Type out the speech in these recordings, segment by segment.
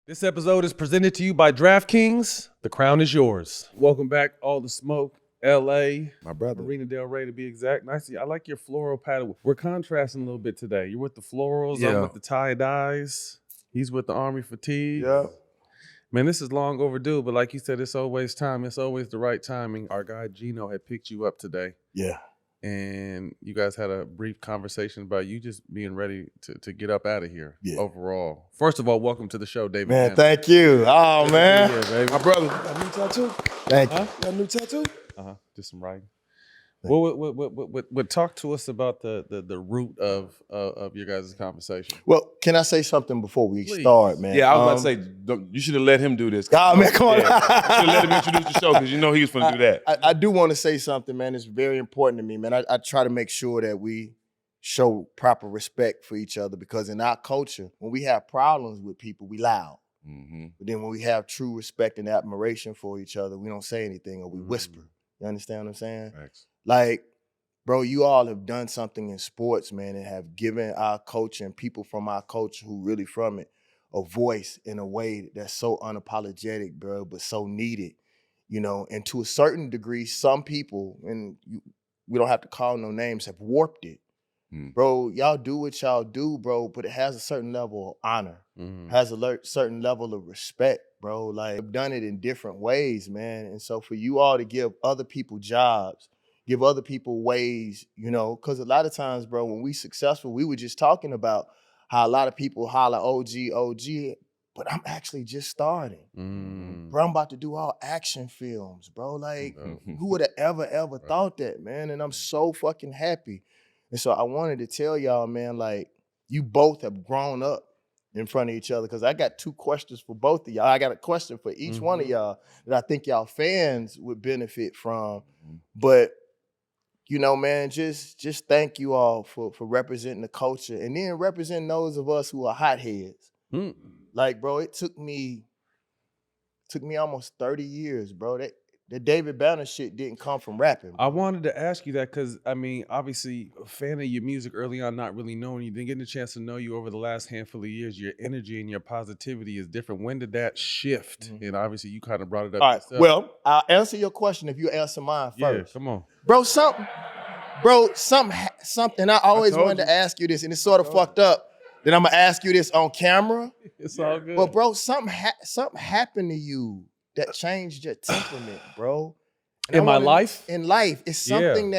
This episode is presented to you by DraftKings. The crown is yours. Welcome back, All the Smoke, LA. My brother. Marina Del Rey to be exact. Nice. I like your floral pattern. We're contrasting a little bit today. You're with the florals, I'm with the tie-dyes. He's with the army fatigue. Yeah. Man, this is long overdue, but like you said, it's always time. It's always the right timing. Our guy Gino had picked you up today. Yeah. And you guys had a brief conversation about you just being ready to get up out of here overall. First of all, welcome to the show, David. Man, thank you. Oh, man. Baby. My brother. Got a new tattoo? Thank you. Got a new tattoo? Just some writing. What talk to us about the root of your guys' conversation. Well, can I say something before we start, man? Yeah, I was about to say, you should have let him do this. Oh, man, come on. You should have let him introduce the show because you know he was going to do that. I do want to say something, man. It's very important to me, man. I try to make sure that we show proper respect for each other because in our culture, when we have problems with people, we loud. Mm-hmm. But then when we have true respect and admiration for each other, we don't say anything or we whisper. You understand what I'm saying? Thanks. Like, bro, you all have done something in sports, man, and have given our culture and people from our culture who really from it a voice in a way that's so unapologetic, bro, but so needed, you know. And to a certain degree, some people, and we don't have to call no names, have warped it. Bro, y'all do what y'all do, bro, but it has a certain level of honor, has a certain level of respect, bro. Like, I've done it in different ways, man. And so for you all to give other people jobs, give other people ways, you know, because a lot of times, bro, when we successful, we were just talking about how a lot of people holler OG, but I'm actually just starting. Bro, I'm about to do all action films, bro. Like, who would have ever thought that, man? And I'm so fucking happy. And so I wanted to tell y'all, man, like, you both have grown up in front of each other because I got two questions for both of y'all. I got a question for each one of y'all that I think y'all fans would benefit from. But, you know, man, just thank you all for representing the culture and then representing those of us who are hotheads. Like, bro, it took me almost 30 years, bro. The David Banner shit didn't come from rapping. I wanted to ask you that because, I mean, obviously, a fan of your music early on, not really knowing you, then getting a chance to know you over the last handful of years, your energy and your positivity is different. When did that shift? And obviously, you kind of brought it up. All right, yourself. well, I'll answer your question if you answer mine first. Yeah, come on. Bro, something, and I always wanted to ask you this, and it's sort of fucked up that I'm going to ask you this on camera. It's all good. But, bro, something happened to you that changed your temperament, bro. In my life? In life. It's something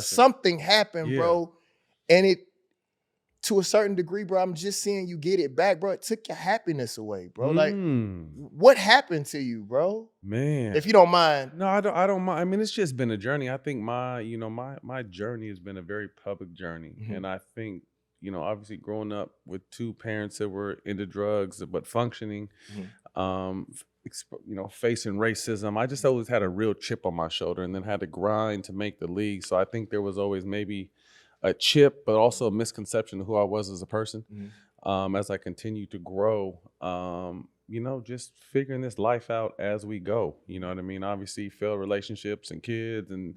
something happened, bro. And it, to a certain degree, bro, I'm just seeing you get it back, bro. It took your happiness away, bro. Like, what happened to you, bro? Man. If you don't mind. No, I don't mind. I mean, it's just been a journey. I think my journey has been a very public journey. And I think, you know, obviously growing up with two parents that were into drugs but functioning, you know, facing racism, I just always had a real chip on my shoulder and then had to grind to make the league. So I think there was always maybe a chip, but also a misconception of who I was as a person. As I continued to grow, you know, just figuring this life out as we go. You know what I mean? Obviously, failed relationships and kids and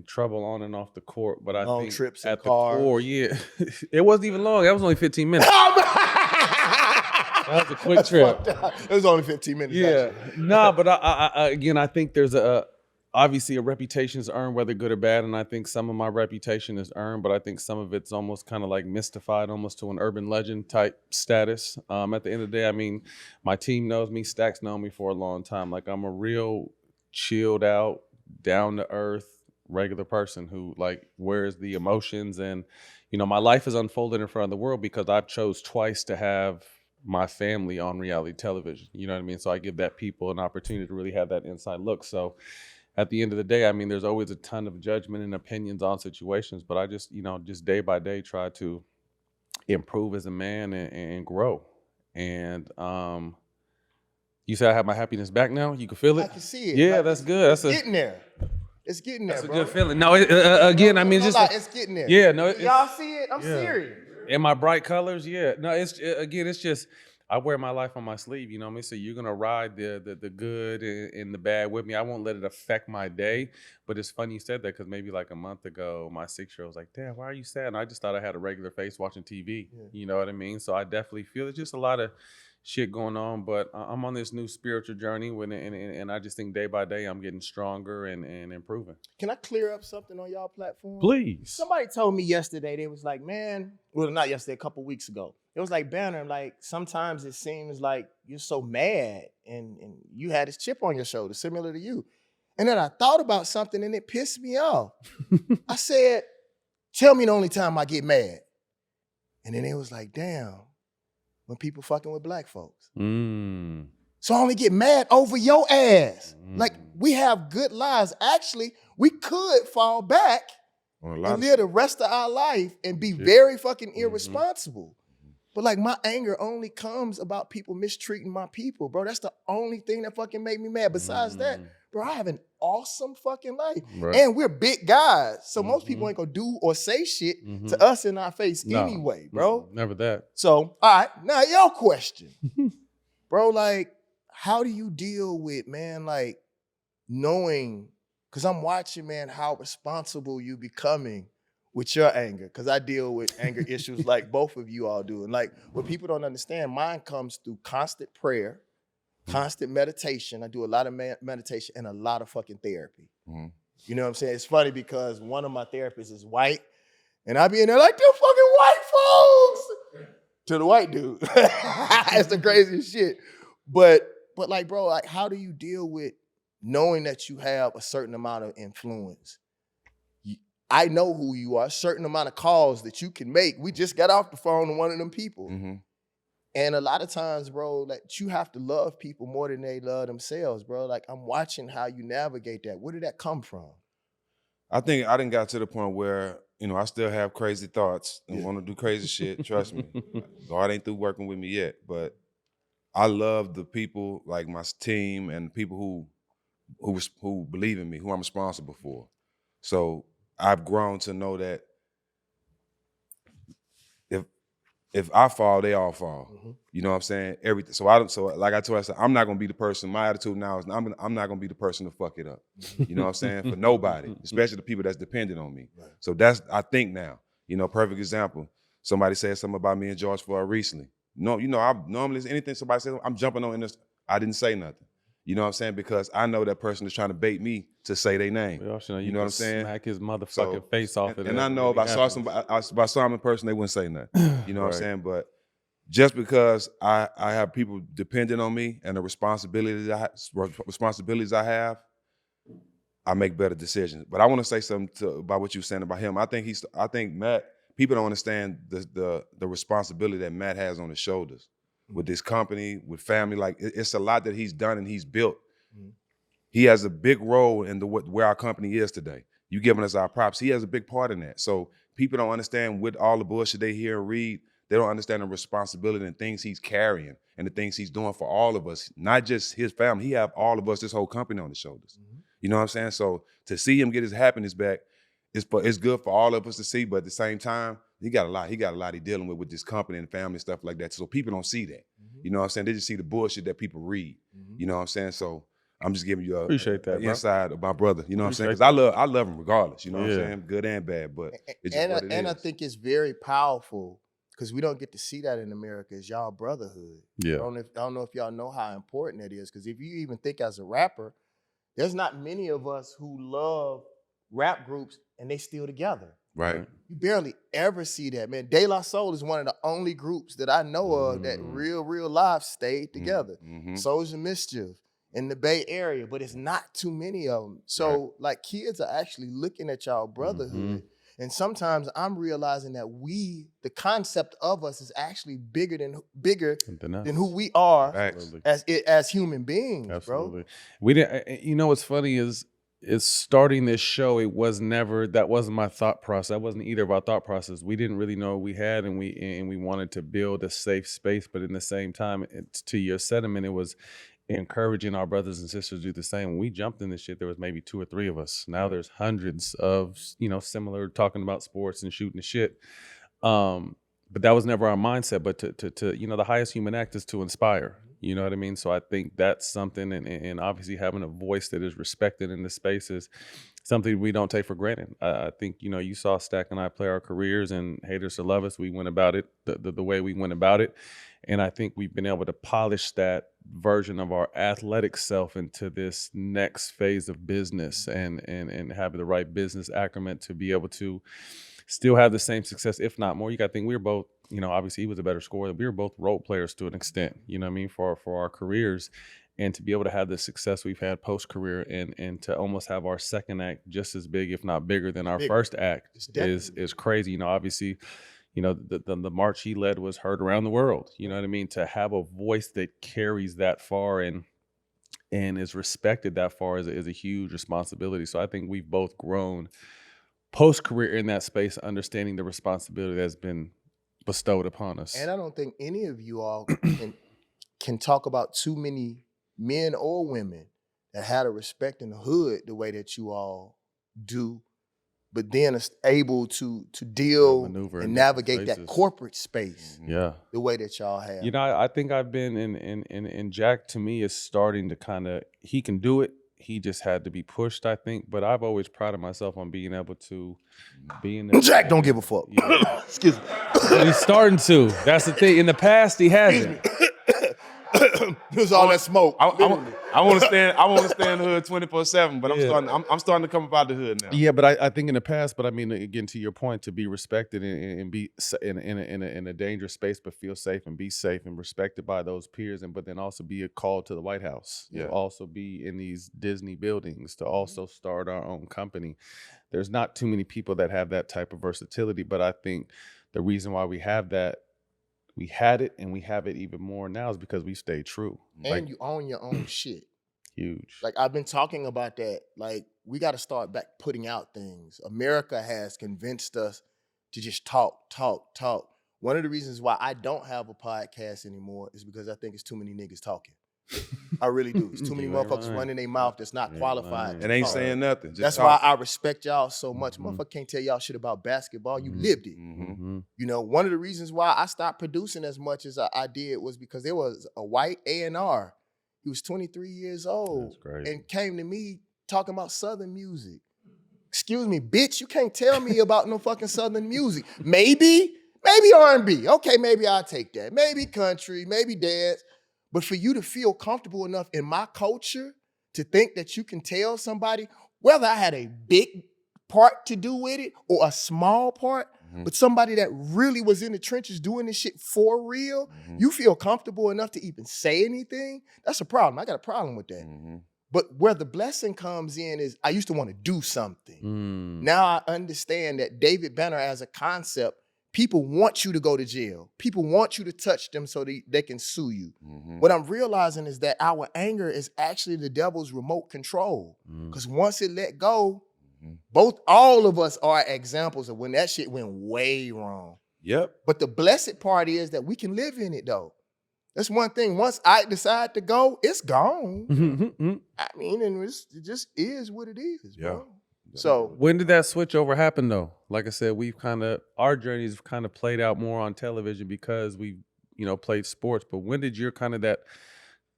trouble on and off the court. But I long think trips at the car. core, it wasn't even long. That was only 15 minutes. That was a quick trip. It was only 15 minutes. Yeah. Nah, but I think there's obviously a reputation is earned, whether good or bad. And I think some of my reputation is earned, but I think some of it's almost kind of like mystified, almost to an urban legend type status. At the end of the day, I mean, my team knows me, Stak's known me for a long time. Like, I'm a real chilled out, down to earth, regular person who like wears the emotions. And, you know, my life is unfolded in front of the world because I've chose twice to have my family on reality television. You know what I mean? So I give that people an opportunity to really have that inside look. So at the end of the day, I mean, there's always a ton of judgment and opinions on situations, but I just, you know, just day by day try to improve as a man and grow. And you said I have my happiness back now? You can feel it? I can see it. Yeah, like, that's good. It's getting there. It's getting there, That's bro. a good feeling. No, again, I mean, it's getting there. Yeah, no. Y'all see it? I'm serious. In my bright colors, yeah. No, it's just I wear my life on my sleeve. You know what I mean? So you're gonna ride the good and the bad with me. I won't let it affect my day. But it's funny you said that because maybe like a month ago, my 6-year-old was like, "Dad, why are you sad?" And I just thought I had a regular face watching TV. Yeah. You know what I mean? So I definitely feel it's just a lot of, shit going on, but I'm on this new spiritual journey and I just think day by day I'm getting stronger and improving. Can I clear up something on y'all platform? Please. Somebody told me yesterday, they was like, man, well, not yesterday, a couple weeks ago. It was like, Banner, like sometimes it seems like you're so mad and you had this chip on your shoulder, similar to you. And then I thought about something and it pissed me off. I said, tell me the only time I get mad. And then it was like, damn, when people fucking with black folks. So I only get mad over your ass. Like, we have good lives. Actually, we could fall back and live the rest of our life and be very fucking irresponsible. But like, my anger only comes about people mistreating my people, bro. That's the only thing that fucking made me mad. Besides that, bro, I have an awesome fucking life. Right. And we're big guys. So most people ain't gonna do or say shit to us in our face anyway, bro. Never that. So, all right, now your question. Bro, like, how do you deal with, man, like, knowing, because I'm watching, man, how responsible you becoming with your anger, because I deal with anger issues like both of you all do. And like, what people don't understand, mine comes through constant prayer, constant meditation. I do a lot of meditation and a lot of fucking therapy. You know what I'm saying? It's funny because one of my therapists is white, and I be in there like, them fucking white folks! To the white dude. It's the craziest shit. But like, bro, like, how do you deal with knowing that you have a certain amount of influence? I know who you are, a certain amount of calls that you can make. We just got off the phone to one of them people. And a lot of times, bro, like, you have to love people more than they love themselves, bro. Like, I'm watching how you navigate that. Where did that come from? I think I didn't got to the point where, you know, I still have crazy thoughts and want to do crazy shit. Trust me. God ain't through working with me yet, but I love the people, like my team and the people who believe in me, who I'm responsible for. So I've grown to know that if I fall, they all fall. You know what I'm saying? Everything. So like I told you, I'm not gonna be the person. My attitude now is I'm not gonna be the person to fuck it up. You know what I'm saying? For nobody, especially the people that's dependent on me. Right. So that's, I think now. You know, perfect example. Somebody said something about me and George Floyd recently. No, you know, I normally anything somebody says, I'm jumping on in this. I didn't say nothing. You know what I'm saying? Because I know that person is trying to bait me to say their name. You know what I'm saying? Smack his motherfucking face off. And I know if I saw him in person, they wouldn't say nothing. You know what I'm saying? But just because I have people dependent on me and the responsibilities I have, I make better decisions. But I want to say something about what you were saying about him. I think Matt, people don't understand the responsibility that Matt has on his shoulders. With this company, with family, like it's a lot that he's done and he's built. He has a big role in where our company is today. You giving us our props. He has a big part in that. So people don't understand with all the bullshit they hear and read, they don't understand the responsibility and things he's carrying and the things he's doing for all of us, not just his family. He have all of us, this whole company on his shoulders. You know what I'm saying? So to see him get his happiness back, it's good for all of us to see, but at the same time, he got a lot he's dealing with this company and family and stuff like that. So people don't see that. You know what I'm saying? They just see the bullshit that people read. You know what I'm saying? So I'm just giving you appreciate that, an inside of my brother. You know what I'm saying? Because I love him regardless. You know what I'm saying? Good and bad, but it's just what it is. I think it's very powerful because we don't get to see that in America. Is y'all brotherhood. Yeah. I don't know if y'all know how important that is. Because if you even think as a rapper, there's not many of us who love rap groups and they still together. Right. You barely ever see that, man. De La Soul is one of the only groups that I know of that real life stayed together. Souls of Mischief in the Bay Area, but it's not too many of them. So like kids are actually looking at y'all brotherhood. And sometimes I'm realizing that the concept of us is actually bigger than who we are as human beings, bro. We didn't. You know what's funny is starting this show. That wasn't my thought process. That wasn't either of our thought process. We didn't really know what we had, and we wanted to build a safe space. But in the same time, to your sentiment, it was encouraging our brothers and sisters to do the same. When we jumped in this shit, there was maybe 2 or 3 of us. Now there's hundreds of, similar talking about sports and shooting the shit. But that was never our mindset. But to the highest human act is to inspire. You know what I mean? So I think that's something, and obviously having a voice that is respected in the space is something we don't take for granted. I think, you know, you saw Stak and I play our careers, and haters to love us, we went about it the way we went about it. And I think we've been able to polish that version of our athletic self into this next phase of business and have the right business acumen to be able to still have the same success, if not more. You got to think we were both, you know, obviously he was a better scorer. We were both role players to an extent, you know what I mean, for our careers. And to be able to have the success we've had post-career and to almost have our second act just as big, if not bigger than our first act is crazy. You know, obviously, you know, the march he led was heard around the world. You know what I mean? To have a voice that carries that far and is respected that far is a huge responsibility. So I think we've both grown post-career in that space, understanding the responsibility that's been bestowed upon us. And I don't think any of you all can talk about too many men or women that had a respect in the hood the way that you all do, but then is able to deal and navigate that corporate space the way that y'all have. You know, I think I've been in Jack, to me, is starting to kind of, he can do it. He just had to be pushed, I think. But I've always prided myself on being able to be in the Jack don't give a fuck. Yeah. Excuse me. But he's starting to. That's the thing. In the past, he hasn't. There's all that smoke. I want to stay in the hood 24/7, but I'm starting to come up out the hood now. Yeah, but I think in the past, but I mean, again, to your point, to be respected and be in a dangerous space, but feel safe and be safe and respected by those peers, but then also be a call to the White House. To also be in these Disney buildings, to also start our own company. There's not too many people that have that type of versatility, but I think the reason why we have that, we had it and we have it even more now, is because we stayed true. And you own your own shit. Huge. Like, I've been talking about that. Like, we got to start back putting out things. America has convinced us to just talk. One of the reasons why I don't have a podcast anymore is because I think it's too many niggas talking. I really do. It's too many motherfuckers running their mouth that's not qualified. And ain't saying nothing. That's why I respect y'all so much. Motherfucker can't tell y'all shit about basketball. You lived it. You know, one of the reasons why I stopped producing as much as I did was because there was a white A&R. He was 23 years old and came to me talking about Southern music. Excuse me, bitch, you can't tell me about no fucking Southern music. Maybe R&B. Okay, maybe I'll take that. Maybe country, maybe dance. But for you to feel comfortable enough in my culture to think that you can tell somebody, whether I had a big part to do with it or a small part, but somebody that really was in the trenches doing this shit for real, you feel comfortable enough to even say anything, that's a problem. I got a problem with that. But where the blessing comes in is I used to want to do something. Now I understand that David Banner as a concept, people want you to go to jail. People want you to touch them so they can sue you. What I'm realizing is that our anger is actually the devil's remote control. Because once it let go, all of us are examples of when that shit went way wrong. But the blessed part is that we can live in it though. That's one thing. Once I decide to go, it's gone. I mean, and it just is what it is, bro. So when did that switch over happen though? Like I said, our journeys kind of played out more on television because we, you know, played sports. But when did your kind of that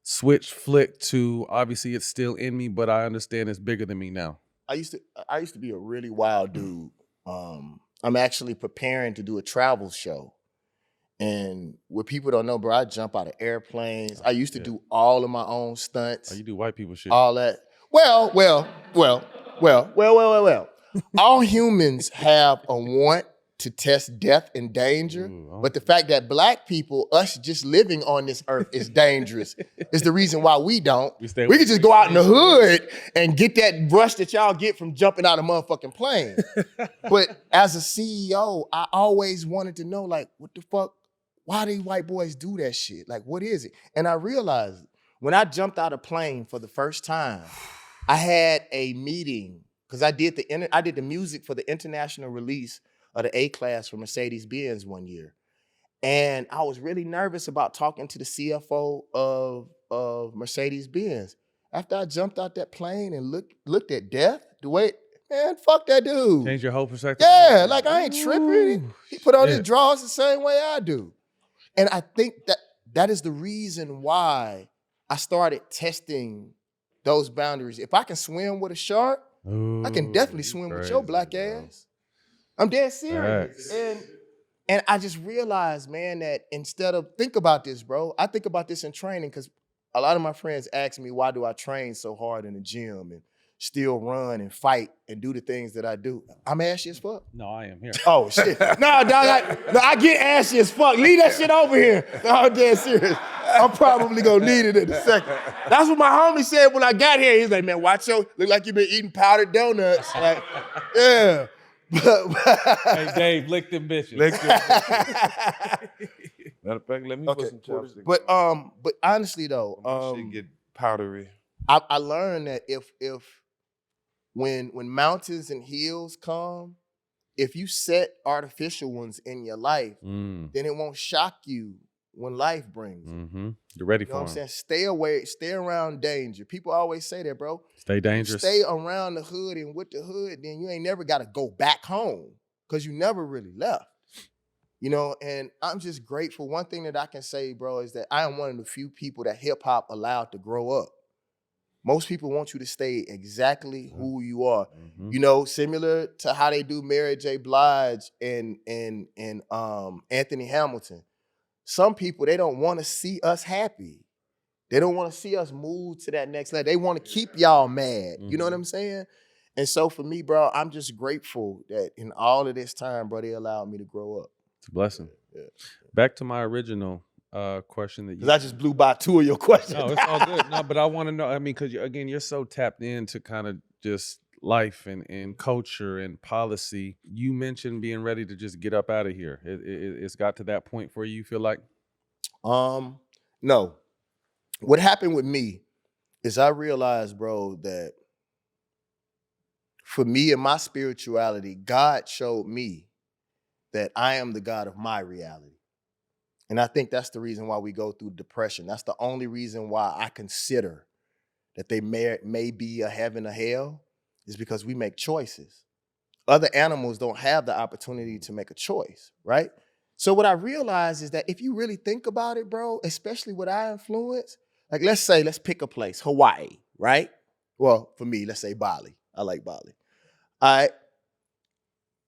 switch flick to, obviously it's still in me, but I understand it's bigger than me now? I used to be a really wild dude. I'm actually preparing to do a travel show. And what people don't know, bro, I jump out of airplanes. I used to do all of my own stunts. Oh, you do white people shit. All that. Well. All humans have a want to test death and danger, but the fact that black people, us just living on this earth is dangerous is the reason why we don't. We can just go out in the hood and get that rush that y'all get from jumping out of motherfucking plane. But as a CEO, I always wanted to know, like, what the fuck, why these white boys do that shit? Like, what is it? And I realized when I jumped out of plane for the first time, I had a meeting because I did the music for the international release of the A-Class for Mercedes-Benz one year. And I was really nervous about talking to the CFO of Mercedes-Benz. After I jumped out that plane and looked at death, the way, man, fuck that dude. Change your whole perspective? Yeah, like I ain't tripping. He put on his drawers the same way I do. And I think that is the reason why I started testing those boundaries. If I can swim with a shark, I can definitely swim with your black ass. I'm dead serious. And I just realized, man, that instead of, think about this, bro. I think about this in training because a lot of my friends ask me, why do I train so hard in the gym and still run and fight and do the things that I do? I'm ashy as fuck. No, I am here. Oh, shit. No, dog, I get ashy as fuck. Leave that shit over here. No, I'm dead serious. I'm probably gonna need it in a second. That's what my homie said when I got here. He's like, man, watch your, look like you've been eating powdered donuts. Like, yeah. Hey, Dave, lick them bitches. Matter of fact, let me put some chopsticks. But honestly though, shit get powdery. I learned that if when mountains and hills come, if you set artificial ones in your life, then it won't shock you when life brings it. You're ready You know for what I'm them. saying? Stay away, stay around danger. People always say that, bro. Stay dangerous. Stay around the hood and with the hood, then you ain't never got to go back home because you never really left. You know, and I'm just grateful. One thing that I can say, bro, is that I am one of the few people that hip hop allowed to grow up. Most people want you to stay exactly who you are. You know, similar to how they do Mary J. Blige and Anthony Hamilton. Some people, they don't want to see us happy. They don't want to see us move to that next level. They want to keep y'all mad. You know what I'm saying? And so for me, bro, I'm just grateful that in all of this time, bro, they allowed me to grow up. It's a blessing. Yeah. Back to my original question that you. Because I just blew by 2 of your questions. No, it's all good. No, but I want to know. I mean, because again, you're so tapped into kind of just life and culture and policy. You mentioned being ready to just get up out of here. It's got to that point for you. You feel like? No. What happened with me is I realized, bro, that for me and my spirituality, God showed me that I am the God of my reality. And I think that's the reason why we go through depression. That's the only reason why I consider that they may be a heaven or hell, is because we make choices. Other animals don't have the opportunity to make a choice, right? So what I realized is that if you really think about it, bro, especially with our influence, like let's pick a place, Hawaii, right? Well, for me, let's say Bali. I like Bali. All right.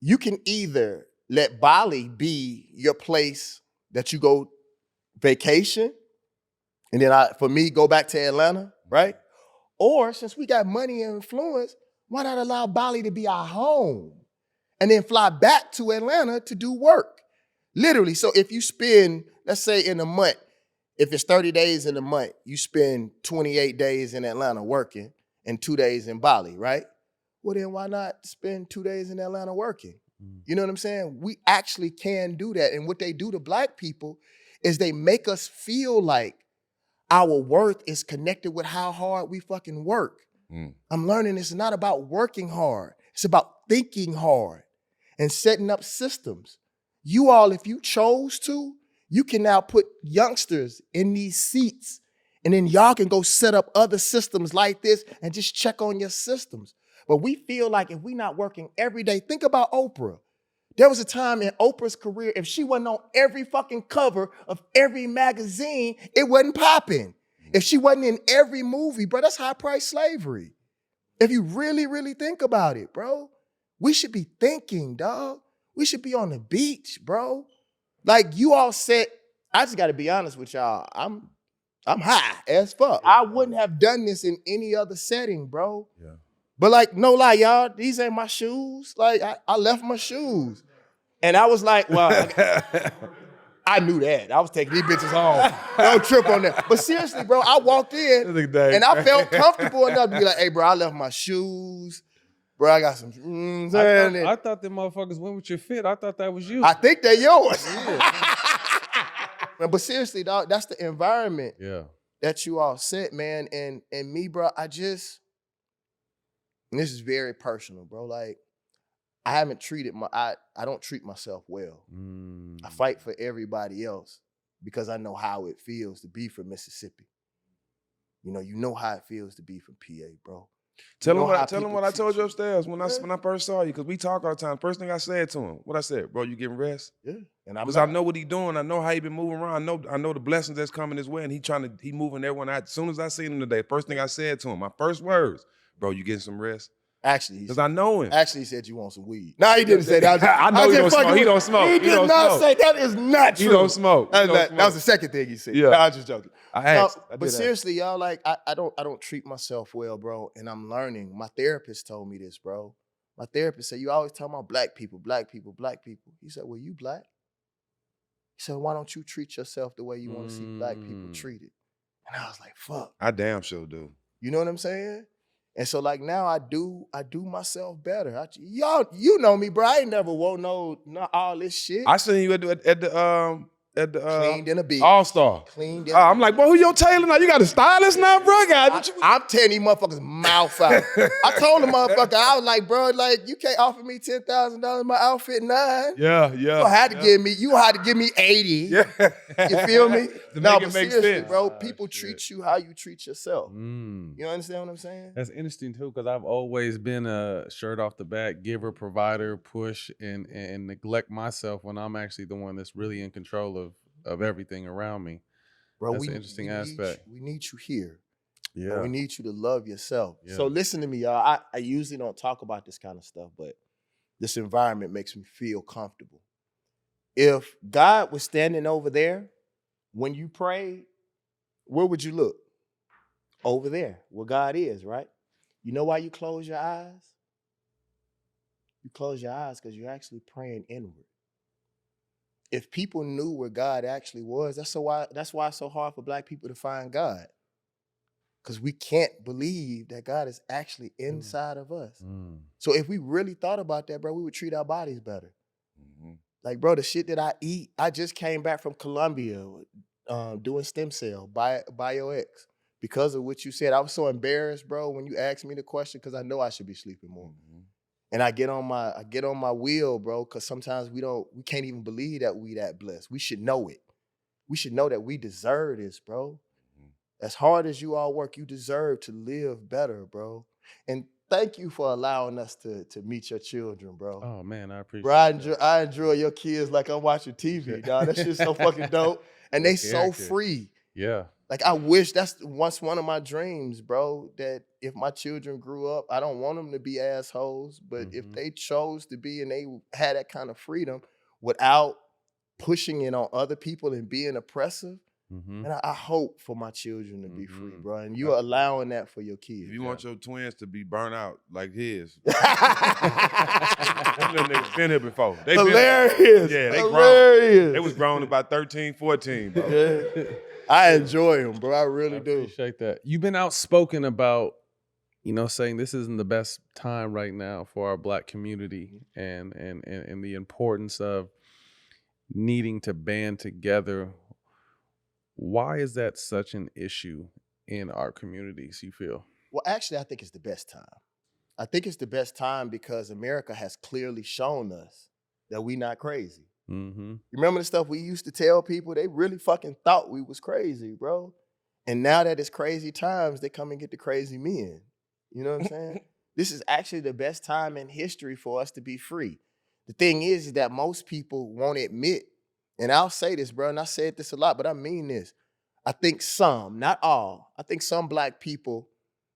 You can either let Bali be your place that you go vacation, and then for me, go back to Atlanta, right? Or since we got money and influence, why not allow Bali to be our home and then fly back to Atlanta to do work? Literally. So if you spend, let's say in a month, if it's 30 days in a month, you spend 28 days in Atlanta working and 2 days in Bali, right? Well, then why not spend 2 days in Atlanta working? You know what I'm saying? We actually can do that. And what they do to Black people is they make us feel like our worth is connected with how hard we fucking work. I'm learning it's not about working hard. It's about thinking hard and setting up systems. You all, if you chose to, you can now put youngsters in these seats and then y'all can go set up other systems like this and just check on your systems. But we feel like if we not working every day, think about Oprah. There was a time in Oprah's career, if she wasn't on every fucking cover of every magazine, it wasn't popping. If she wasn't in every movie, bro, that's high-priced slavery. If you really, really think about it, bro, we should be thinking, dog. We should be on the beach, bro. Like you all said, I just got to be honest with y'all. I'm high as fuck. I wouldn't have done this in any other setting, bro. Yeah. But like, no lie, y'all, these ain't my shoes. Like, I left my shoes. And I was like, well, I knew that. I was taking these bitches home. Don't trip on that. But seriously, bro, I walked in and I felt comfortable enough to be like, hey, bro, I left my shoes. Bro, I got some. I thought them motherfuckers went with your fit. I thought that was you. I think they're yours. But seriously, dog, that's the environment that you all set, man. And me, bro, and this is very personal, bro. Like, I haven't treated I don't treat myself well. I fight for everybody else because I know how it feels to be from Mississippi. You know how it feels to be from PA, bro. Tell him how tell him people what I treat told you you. upstairs when Yeah. when I first saw you, because we talk all the time. First thing I said to him, what I said, bro, you getting rest? Yeah, and I'm Because not. I know what he doing. I know how he been moving around. I know the blessings that's coming his way, and he moving everyone out. As soon as I seen him today, first thing I said to him, my first words, bro, you getting some rest? Actually, Because I know him. Actually, he said you want some weed. No, he didn't say that. I know he don't smoke. He don't smoke. He He did don't not smoke. say that. Is not true. He don't smoke. He don't That was smoke. the second thing he said. Yeah. No, I'm just joking. I asked. I But did seriously, y'all, like I don't treat myself well, bro. And I'm learning. My therapist told me this, bro. My therapist said, you always talk about black people, black people, black people. He said, well, you black? He said, why don't you treat yourself the way you want to see black people treated? And I was like, fuck. I damn sure do. You know what I'm saying? And so like now I do myself better. Y'all, you know me, bro. I ain't never wore no all this shit. I seen you at the Cleaned in a beat. All-Star. Cleaned in I'm like, boy, who your tailor now? You got a stylist now, bro? I'm tearing these motherfuckers' mouth out. I told the motherfucker, I was like, bro, like you can't offer me $10,000 my outfit $9. Yeah. You had to give me 80. Yeah. You feel me? To No, make it but make seriously, sense. bro, people treat you how you treat yourself. You understand what I'm saying? That's interesting too, because I've always been a shirt off the back giver, provider, push, and neglect myself when I'm actually the one that's really in control of everything around me. Bro, That's an interesting aspect. We need you here. Yeah. And we need you to love yourself. Yeah. So listen to me, y'all. I usually don't talk about this kind of stuff, but this environment makes me feel comfortable. If God was standing over there when you prayed, where would you look? Over there, where God is, right? You know why you close your eyes? You close your eyes because you're actually praying inward. If people knew where God actually was, that's why it's so hard for black people to find God. Because we can't believe that God is actually inside of us. So if we really thought about that, bro, we would treat our bodies better. Like, bro, the shit that I eat, I just came back from Colombia doing stem cell, BioX. Because of what you said, I was so embarrassed, bro, when you asked me the question, because I know I should be sleeping more. And I get on my wheel, bro, because sometimes we can't even believe that we that blessed. We should know it. We should know that we deserve this, bro. As hard as you all work, you deserve to live better, bro. And thank you for allowing us to meet your children, bro. Oh man, I appreciate Bro, I enjoy your kids like I'm watching TV, dog. That shit's so fucking dope. And they so free. Yeah. Like, I wish that's once one of my dreams, bro, that if my children grew up, I don't want them to be assholes, but if they chose to be and they had that kind of freedom without pushing it on other people and being oppressive, and I hope for my children to be free, bro. And you're allowing that for your kids. If you want your twins to be burnt out like his, them niggas been here before. They Hilarious. Yeah, they Hilarious. grown. They was grown about 13, 14, bro. Yeah. I enjoy them, bro. I really do. Appreciate that. You've been outspoken about, saying this isn't the best time right now for our Black community and the importance of needing to band together. Why is that such an issue in our communities, you feel? Well, actually, I think it's the best time. I think it's the best time because America has clearly shown us that we not crazy. You remember the stuff we used to tell people? They really fucking thought we was crazy, bro. And now that it's crazy times, they come and get the crazy men. You know what I'm saying? This is actually the best time in history for us to be free. The thing is that most people won't admit, and I'll say this, bro, and I said this a lot, but I mean this. I think some, not all, I think some Black people,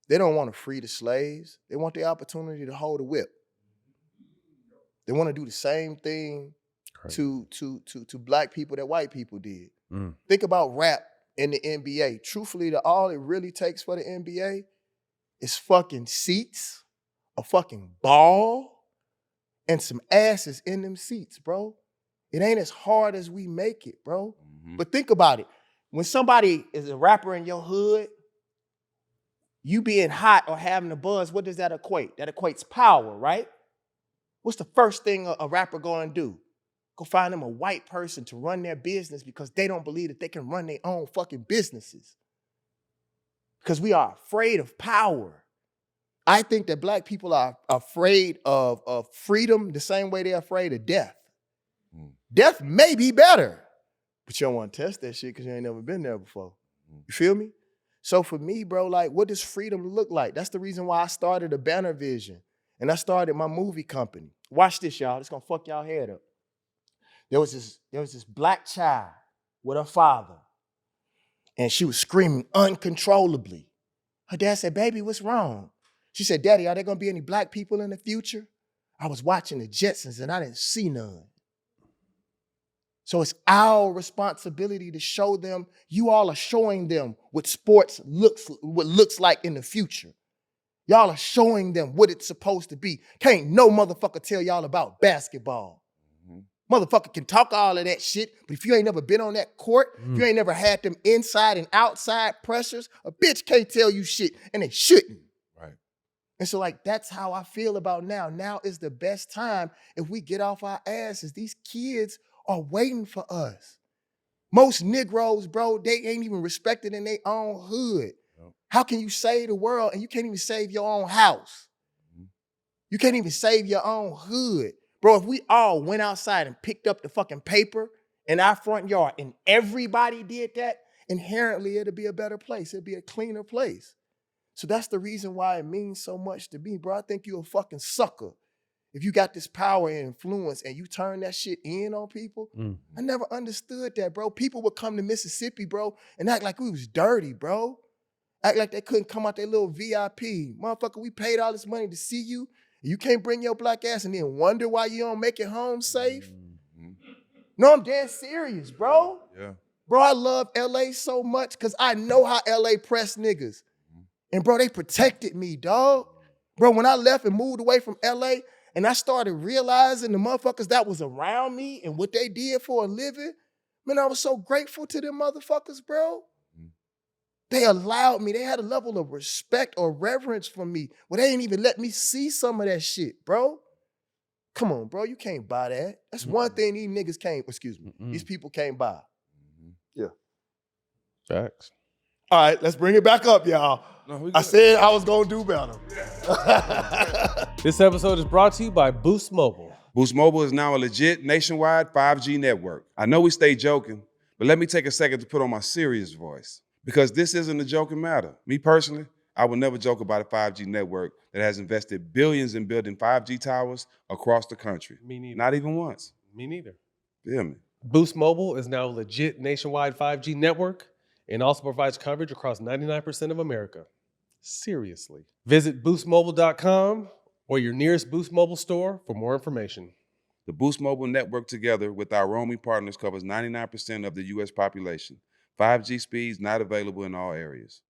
they don't want to free the slaves. They want the opportunity to hold a whip. They want to do the same thing to Black people that white people did. Think about rap in the NBA. Truthfully, all it really takes for the NBA is fucking seats, a fucking ball, and some asses in them seats, bro. It ain't as hard as we make it, bro. But think about it. When somebody is a rapper in your hood, you being hot or having a buzz, what does that equate? That equates power, right? What's the first thing a rapper going to do? Go find them a white person to run their business because they don't believe that they can run their own fucking businesses. Because we are afraid of power. I think that Black people are afraid of freedom the same way they're afraid of death. Death may be better, but you don't want to test that shit because you ain't never been there before. You feel me? So for me, bro, like, what does freedom look like? That's the reason why I started a Banner Vision and I started my movie company. Watch this, y'all. It's gonna fuck y'all head up. There was this black child with her father, and she was screaming uncontrollably. Her dad said, "Baby, what's wrong?" She said, "Daddy, are there gonna be any black people in the future?" I was watching the Jetsons and I didn't see none. So it's our responsibility to show them. You all are showing them what sports looks like in the future. Y'all are showing them what it's supposed to be. Can't no motherfucker tell y'all about basketball. Motherfucker can talk all of that shit, but if you ain't never been on that court, if you ain't never had them inside and outside pressures, a bitch can't tell you shit, and they shouldn't. Right. And so, like, that's how I feel about now. Now is the best time if we get off our asses. These kids are waiting for us. Most Negroes, bro, they ain't even respected in their own hood. Yep. How can you save the world and you can't even save your own house? You can't even save your own hood. Bro, if we all went outside and picked up the fucking paper in our front yard and everybody did that, inherently it'd be a better place. It'd be a cleaner place. So that's the reason why it means so much to me, bro. I think you're a fucking sucker. If you got this power and influence and you turn that shit in on people, I never understood that, bro. People would come to Mississippi, bro, and act like we was dirty, bro. Act like they couldn't come out their little VIP. Motherfucker, we paid all this money to see you. You can't bring your black ass and then wonder why you don't make it home safe? No, I'm dead serious, bro. Yeah. Bro, I love LA so much because I know how LA press niggas. And bro, they protected me, dog. Bro, when I left and moved away from LA and I started realizing the motherfuckers that was around me and what they did for a living, man, I was so grateful to them motherfuckers, bro. They allowed me, they had a level of respect or reverence for me where they didn't even let me see some of that shit, bro. Come on, bro, you can't buy that. That's one thing these niggas can't, these people can't buy. Yeah. Facts. All right, let's bring it back up, y'all. No, I said I was gonna do better. This episode is brought to you by Boost Mobile. Boost Mobile is now a legit nationwide 5G network. I know we stay joking, but let me take a second to put on my serious voice. Because this isn't a joking matter. Me personally, I would never joke about a 5G network that has invested billions in building 5G towers across the country. Me neither. Not even once. Me neither. Feel me? Boost Mobile is now a legit nationwide 5G network and also provides coverage across 99% of America. Seriously. Visit boostmobile.com or your nearest Boost Mobile store for more information. The Boost Mobile network together with our roaming partners covers 99% of the U.S. population. 5G speeds not available in all areas.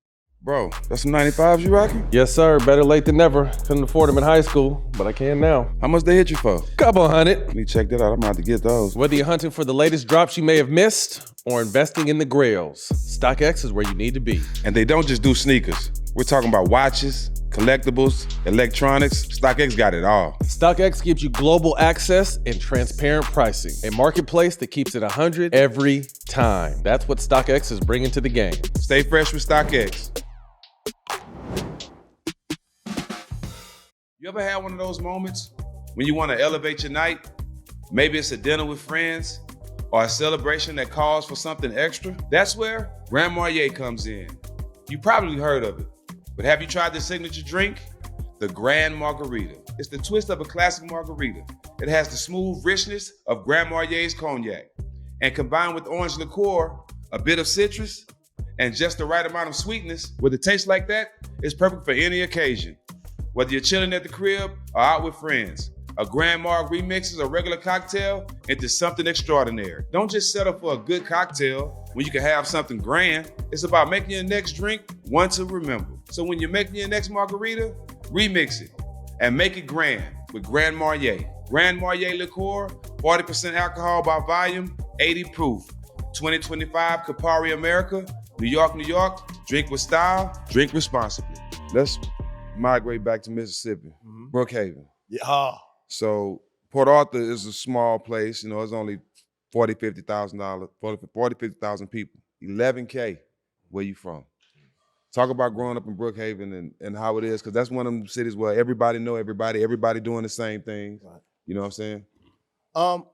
Bro, that's some 95s you rocking? Yes, sir. Better late than never. Couldn't afford them in high school, but I can now. How much they hit you for? Couple hundred. Let me check that out. I'm about to get those. Whether you're hunting for the latest drops you may have missed or investing in the grails, StockX is where you need to be. And they don't just do sneakers. We're talking about watches, collectibles, electronics. StockX got it all. StockX gives you global access and transparent pricing. A marketplace that keeps it 100 every time. That's what StockX is bringing to the game. Stay fresh with StockX. You ever had one of those moments when you want to elevate your night? Maybe it's a dinner with friends or a celebration that calls for something extra. That's where Grand Marnier comes in. You probably heard of it, but have you tried the signature drink? The Grand Margarita. It's the twist of a classic margarita. It has the smooth richness of Grand Marnier's cognac. And combined with orange liqueur, a bit of citrus, and just the right amount of sweetness, with a taste like that, it's perfect for any occasion. Whether you're chilling at the crib or out with friends, a Grand Marg remixes a regular cocktail into something extraordinary. Don't just settle for a good cocktail when you can have something grand. It's about making your next drink one to remember. So when you're making your next margarita, remix it and make it grand with Grand Marnier. Grand Marnier liqueur, 40% alcohol by volume, 80 proof. 2025 Campari America, New York, New York. Drink with style, drink responsibly. Let's migrate back to Mississippi, Brookhaven. Yeah. So Port Arthur is a small place. You know, it's only 50,000 people. 11K, where you from? Talk about growing up in Brookhaven and how it is, because that's one of them cities where everybody know everybody doing the same thing. Right. You know what I'm saying?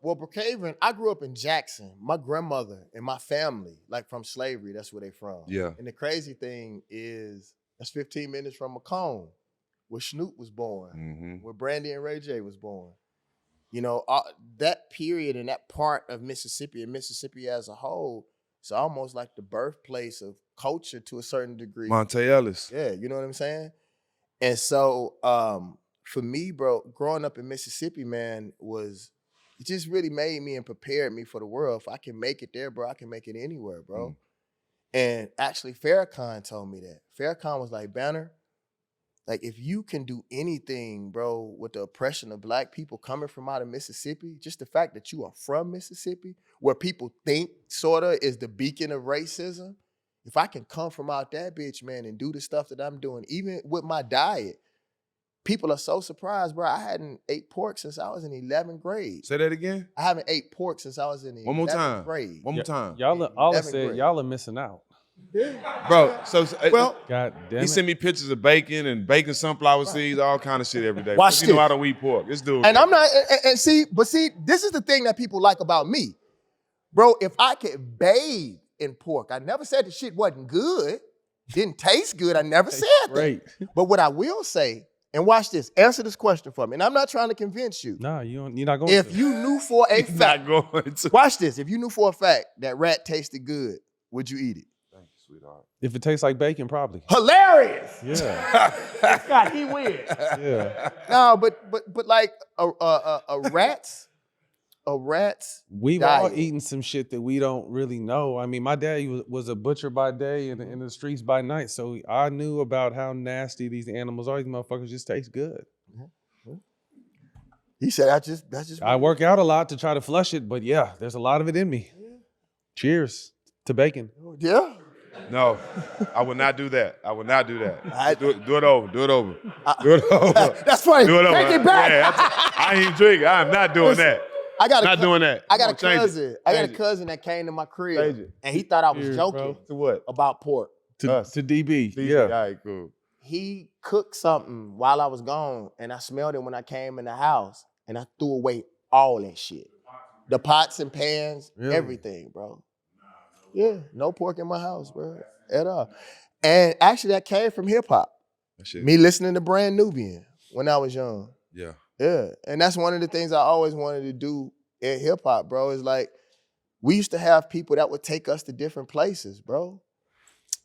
Well, Brookhaven, I grew up in Jackson. My grandmother and my family, like from slavery, that's where they from. Yeah. And the crazy thing is, that's 15 minutes from Macomb, where Snoop was born, where Brandy and Ray J was born. You know, that period and that part of Mississippi and Mississippi as a whole, it's almost like the birthplace of culture to a certain degree. Monte Ellis. Yeah, you know what I'm saying? And so for me, bro, growing up in Mississippi, man, it just really made me and prepared me for the world. If I can make it there, bro, I can make it anywhere, bro. And actually, Farrakhan told me that. Farrakhan was like, Banner, like if you can do anything, bro, with the oppression of black people coming from out of Mississippi, just the fact that you are from Mississippi, where people think sorta is the beacon of racism, if I can come from out that bitch, man, and do the stuff that I'm doing, even with my diet, people are so surprised, bro. I hadn't ate pork since I was in 11th grade. Say that again. I haven't ate pork since I was in 11th grade. One more time. Y'all all I 11th said, grade. y'all are missing out. Bro, so Well, God damn he it. sent me pictures of bacon and bacon sunflower seeds, all kind of shit every day. Watch You know this. I don't eat pork. This dude. and I'm not, and see, this is the thing that people like about me. Bro, if I could bathe in pork, I never said the shit wasn't good, didn't taste good, I never said that. Great. But what I will say, and watch this, answer this question for me, and I'm not trying to convince you. Nah, you're not going If to. you knew for a He's fact, not going to. watch this, if you knew for a fact that rat tasted good, would you eat it? Thank you, sweetheart. If it tastes like bacon, probably. Hilarious! Yeah. God, he wins. Yeah. No, but like a rat's We've all diet. eaten some shit that we don't really know. I mean, my dad was a butcher by day and in the streets by night, so I knew about how nasty these animals are. These motherfuckers just taste good. He said, that's just I work out a lot to try to flush it, but yeah, there's a lot of it in me. Cheers to bacon. yeah. No, I would not do that. I would not do that. Do it over. Do it over. That's funny. Do it over. Take it back. Yeah, I ain't drinking. I'm not doing that. I got Not doing that. I got a Come on, change it. cousin. I got a Change it. cousin that came to my Change crib it. and he thought I was Cheers, joking bro. To what? about pork. To DB. All Yeah. right, cool. He cooked something while I was gone and I smelled it when I came in the house and I threw away all that shit. The pots and pans, Really? everything, bro. Yeah, no pork in my house, bro, at all. And actually that came from hip hop. That shit. Me listening to Brand Nubian when I was young. Yeah. Yeah, and that's one of the things I always wanted to do in hip hop, bro. Is like we used to have people that would take us to different places, bro.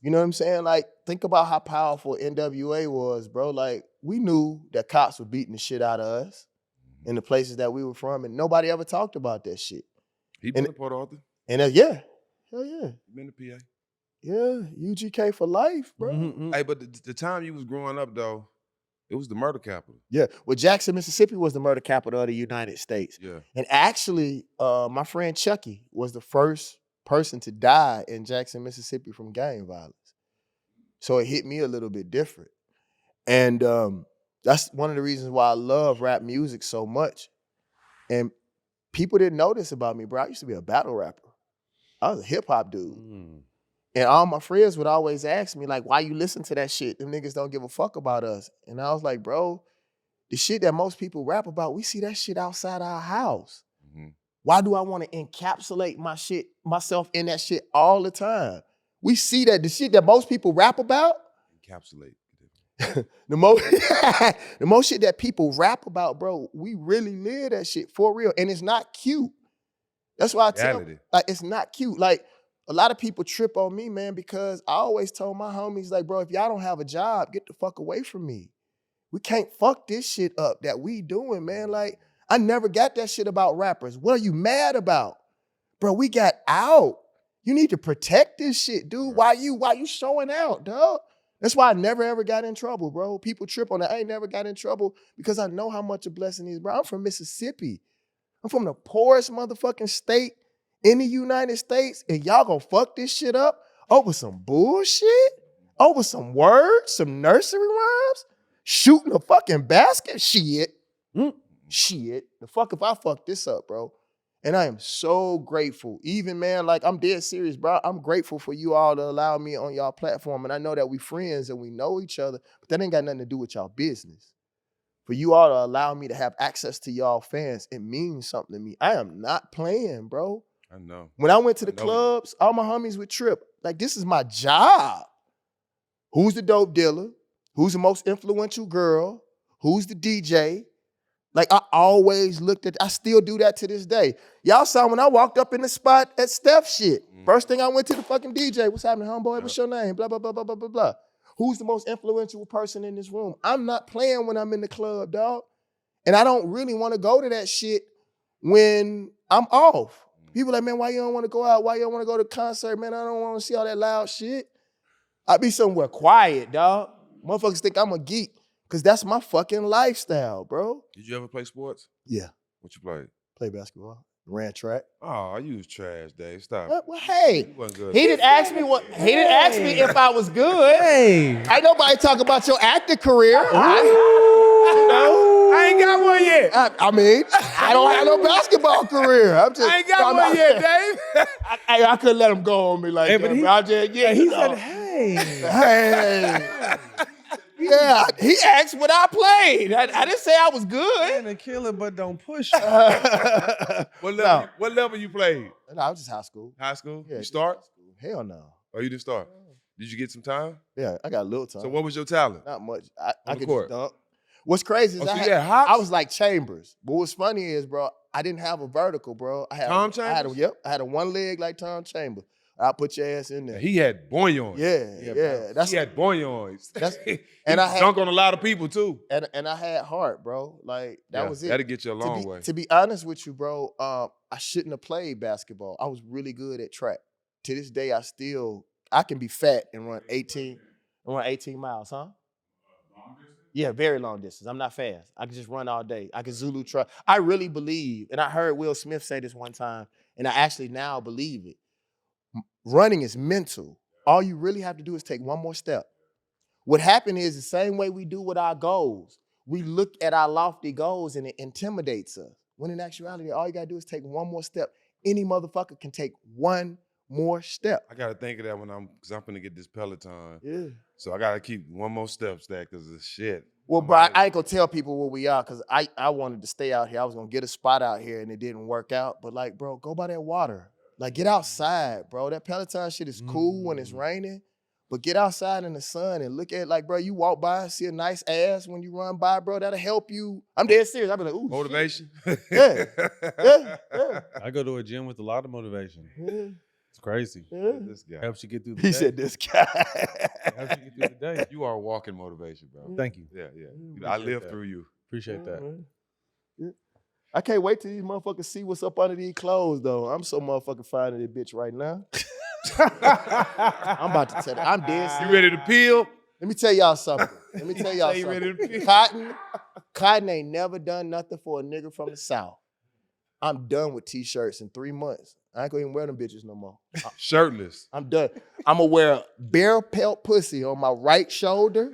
You know what I'm saying? Like think about how powerful NWA was, bro. Like we knew that cops were beating the shit out of us in the places that we were from, and nobody ever talked about that shit. He been to Port Arthur. And yeah, hell yeah, He been to PA. yeah, UGK for life, bro. Mhm. Hey, but the time you was growing up though, it was the murder capital. Yeah, well, Jackson, Mississippi was the murder capital of the United States. Yeah. And actually, my friend Chucky was the first person to die in Jackson, Mississippi from gang violence. So it hit me a little bit different. And that's one of the reasons why I love rap music so much. And people didn't know this about me, bro. I used to be a battle rapper. I was a hip hop dude. Mm. And all my friends would always ask me, like, why you listen to that shit? Them niggas don't give a fuck about us. And I was like, bro, the shit that most people rap about, we see that shit outside our house. Mhm. Why do I want to encapsulate myself in that shit all the time? We see that the shit that most people rap about, Encapsulate. the most shit that people rap about, bro, we really live that shit for real. And it's not cute. That's why I tell Reality. like it's not cute. Like a lot of people trip on me, man, because I always told my homies, like, bro, if y'all don't have a job, get the fuck away from me. We can't fuck this shit up that we doing, man. Like, I never got that shit about rappers. What are you mad about? Bro, we got out. You need to protect this shit, dude. Why you showing out, dog? That's why I never ever got in trouble, bro. People trip on that. I ain't never got in trouble because I know how much a blessing is, bro. I'm from Mississippi. I'm from the poorest motherfucking state in the United States, and y'all gonna fuck this shit up over some bullshit? Over some words, some nursery rhymes? Shooting a fucking basket? Shit. Shit. The fuck if I fuck this up, bro? And I am so grateful. Even, man, like, I'm dead serious, bro. I'm grateful for you all to allow me on y'all platform. And I know that we friends and we know each other, but that ain't got nothing to do with y'all business. For you all to allow me to have access to y'all fans, it means something to me. I am not playing, bro. I know. When I went to the I know. clubs, all my homies would trip. Like, this is my job. Who's the dope dealer? Who's the most influential girl? Who's the DJ? Like, I always looked at, I still do that to this day. Y'all saw when I walked up in the spot at Steph shit. First thing I went to the fucking DJ, what's happening, homeboy? What's your name? Blah, blah, blah, blah, blah, blah, blah. Who's the most influential person in this room? I'm not playing when I'm in the club, dog. And I don't really want to go to that shit when I'm off. People like, man, why you don't want to go out? Why you don't want to go to a concert? Man, I don't want to see all that loud shit. I be somewhere quiet, dog. Motherfuckers think I'm a geek because that's my fucking lifestyle, bro. Did you ever play sports? Yeah. What you played? Play basketball. Ran track. Oh, you was trash, Dave. Stop. Well, hey, You wasn't good. he didn't ask me what. He didn't ask me if I was good. Hey. Ain't nobody talk about your acting career. I ain't got one yet. I mean, I don't have no basketball career. I'm just. I ain't got one yet, Dave. I couldn't let him go on me like that. But he, bro. I just, yeah, he you know. said, hey. Hey. Yeah, he asked what I played. I didn't say I was good. Man, a killer, but don't push. What level you played? No, I was just high school. High school? Yeah, You start? Hell no. Or you didn't start? Did you get some time? Yeah, I got a little time. So what was your talent? Not much. I On could the court? just dunk. What's crazy is Oh, so you had hops? I was like Chambers. But what's funny is, bro, I didn't have a vertical, bro. I had Tom I had a, Chambers? yep. I had a one leg like Tom Chambers. I'll put your ass in there. He had boyons. Yeah. That's He had boyons. and and I I had- dunk on a lot of people too. and I had heart, bro. Like that was it. That'll get you a long way. To be honest with you, bro, I shouldn't have played basketball. I was really good at track. To this day, I can be fat and run 18 miles, huh? Yeah, very long distance. I'm not fast. I can just run all day. I can Zulu truck. I really believe, and I heard Will Smith say this one time, and I actually now believe it. Running is mental. All you really have to do is take one more step. What happened is the same way we do with our goals. We look at our lofty goals and it intimidates us. When in actuality, all you gotta do is take one more step. Any motherfucker can take one more step. I gotta think of that because I'm finna get this Peloton. Yeah. So I gotta keep one more step stack because of shit. Well, bro, I ain't gonna tell people where we are because I wanted to stay out here. I was gonna get a spot out here and it didn't work out. But like, bro, go by that water. Like, get outside, bro. That Peloton shit is cool when it's raining, but get outside in the sun and look at, like, bro, you walk by, see a nice ass when you run by, bro. That'll help you. I'm dead serious. I'll be like, ooh, Motivation? Yeah. Yeah. I go to a gym with a lot of motivation. Yeah. It's crazy. Yeah. This guy. Helps you get through the He day. said this guy. Helps you get through the day. You are walking motivation, bro. Thank you. Yeah. I Appreciate live that. through you. Appreciate that. Yeah. I can't wait till these motherfuckers see what's up under these clothes, though. I'm so motherfucking fine in this bitch right now. I'm about to tell you. I'm dead You serious. ready to peel? Let me tell y'all something. Let me tell y'all Say you ready to something. peel? Cotton ain't never done nothing for a nigga from the South. I'm done with t-shirts in 3 months. I ain't gonna even wear them bitches no more. Shirtless. I'm done. I'm gonna wear a bear pelt pussy on my right shoulder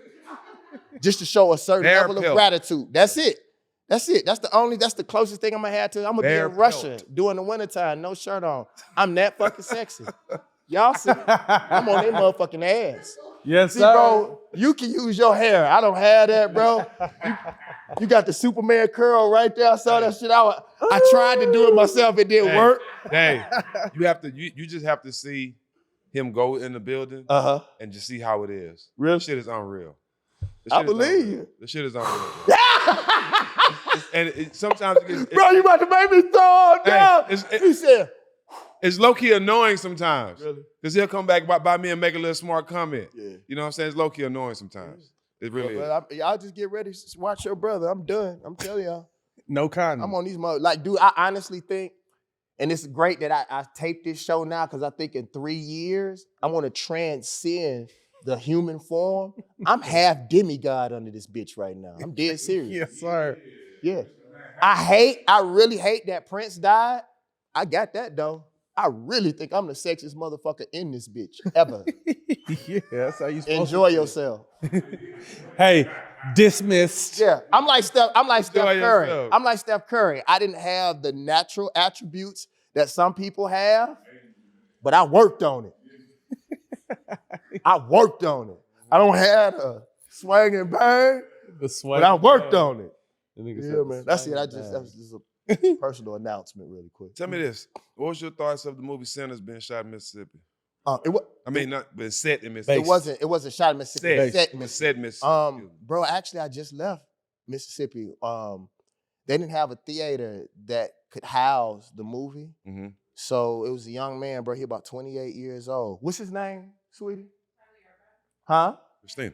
just to show a certain Bear level of pelt. gratitude. That's it. That's the closest thing I'm gonna have to. I'm gonna Bear be in Russia pelt. during the wintertime, no shirt on. I'm that fucking sexy. Y'all see, I'm on their motherfucking ass. Yes, See, bro, you can use your hair. I don't have that, bro. You got the Superman curl right there. I saw that shit. I tried to do it myself. It didn't work. Dang. You just have to see him go in the building and just see how it is. Real This shit is unreal. This I shit is believe unreal. you. This shit is unreal. And sometimes it gets, Bro, you about to make me throw up down. He said, it's low-key annoying sometimes. Really? Because he'll come back by me and make a little smart comment. Yeah. You know what I'm saying? It's low-key annoying sometimes. It really is. But y'all just get ready to watch your brother. I'm done. I'm telling y'all. No cotton. I'm on these mother. Like, dude, I honestly think, and it's great that I taped this show now because I think in 3 years, I want to transcend the human form. I'm half demigod under this bitch right now. I'm dead serious. Yes, sir. Yeah. I really hate that Prince died. I got that though. I really think I'm the sexiest motherfucker in this bitch ever. Yeah, that's how you supposed Enjoy yourself. Hey, dismissed. Yeah, I'm like Steph Curry. yourself. I'm like Steph Curry. I didn't have the natural attributes that some people have, but I worked on it. I worked on it. I don't have a swing and bang, The sweat. but I worked on it. The nigga said Yeah, the man. That's it. swagger That was bag. just a personal announcement really quick. Tell me this. What was your thoughts of the movie Sinners being shot in Mississippi? It Not been set in Mississippi. it wasn't shot in Mississippi. Set. Set It was set in Mississippi. Bro, actually I just left Mississippi. They didn't have a theater that could house the movie. Mm-hmm. So it was a young man, bro. He about 28 years old. What's his name, sweetie? Huh? Christina.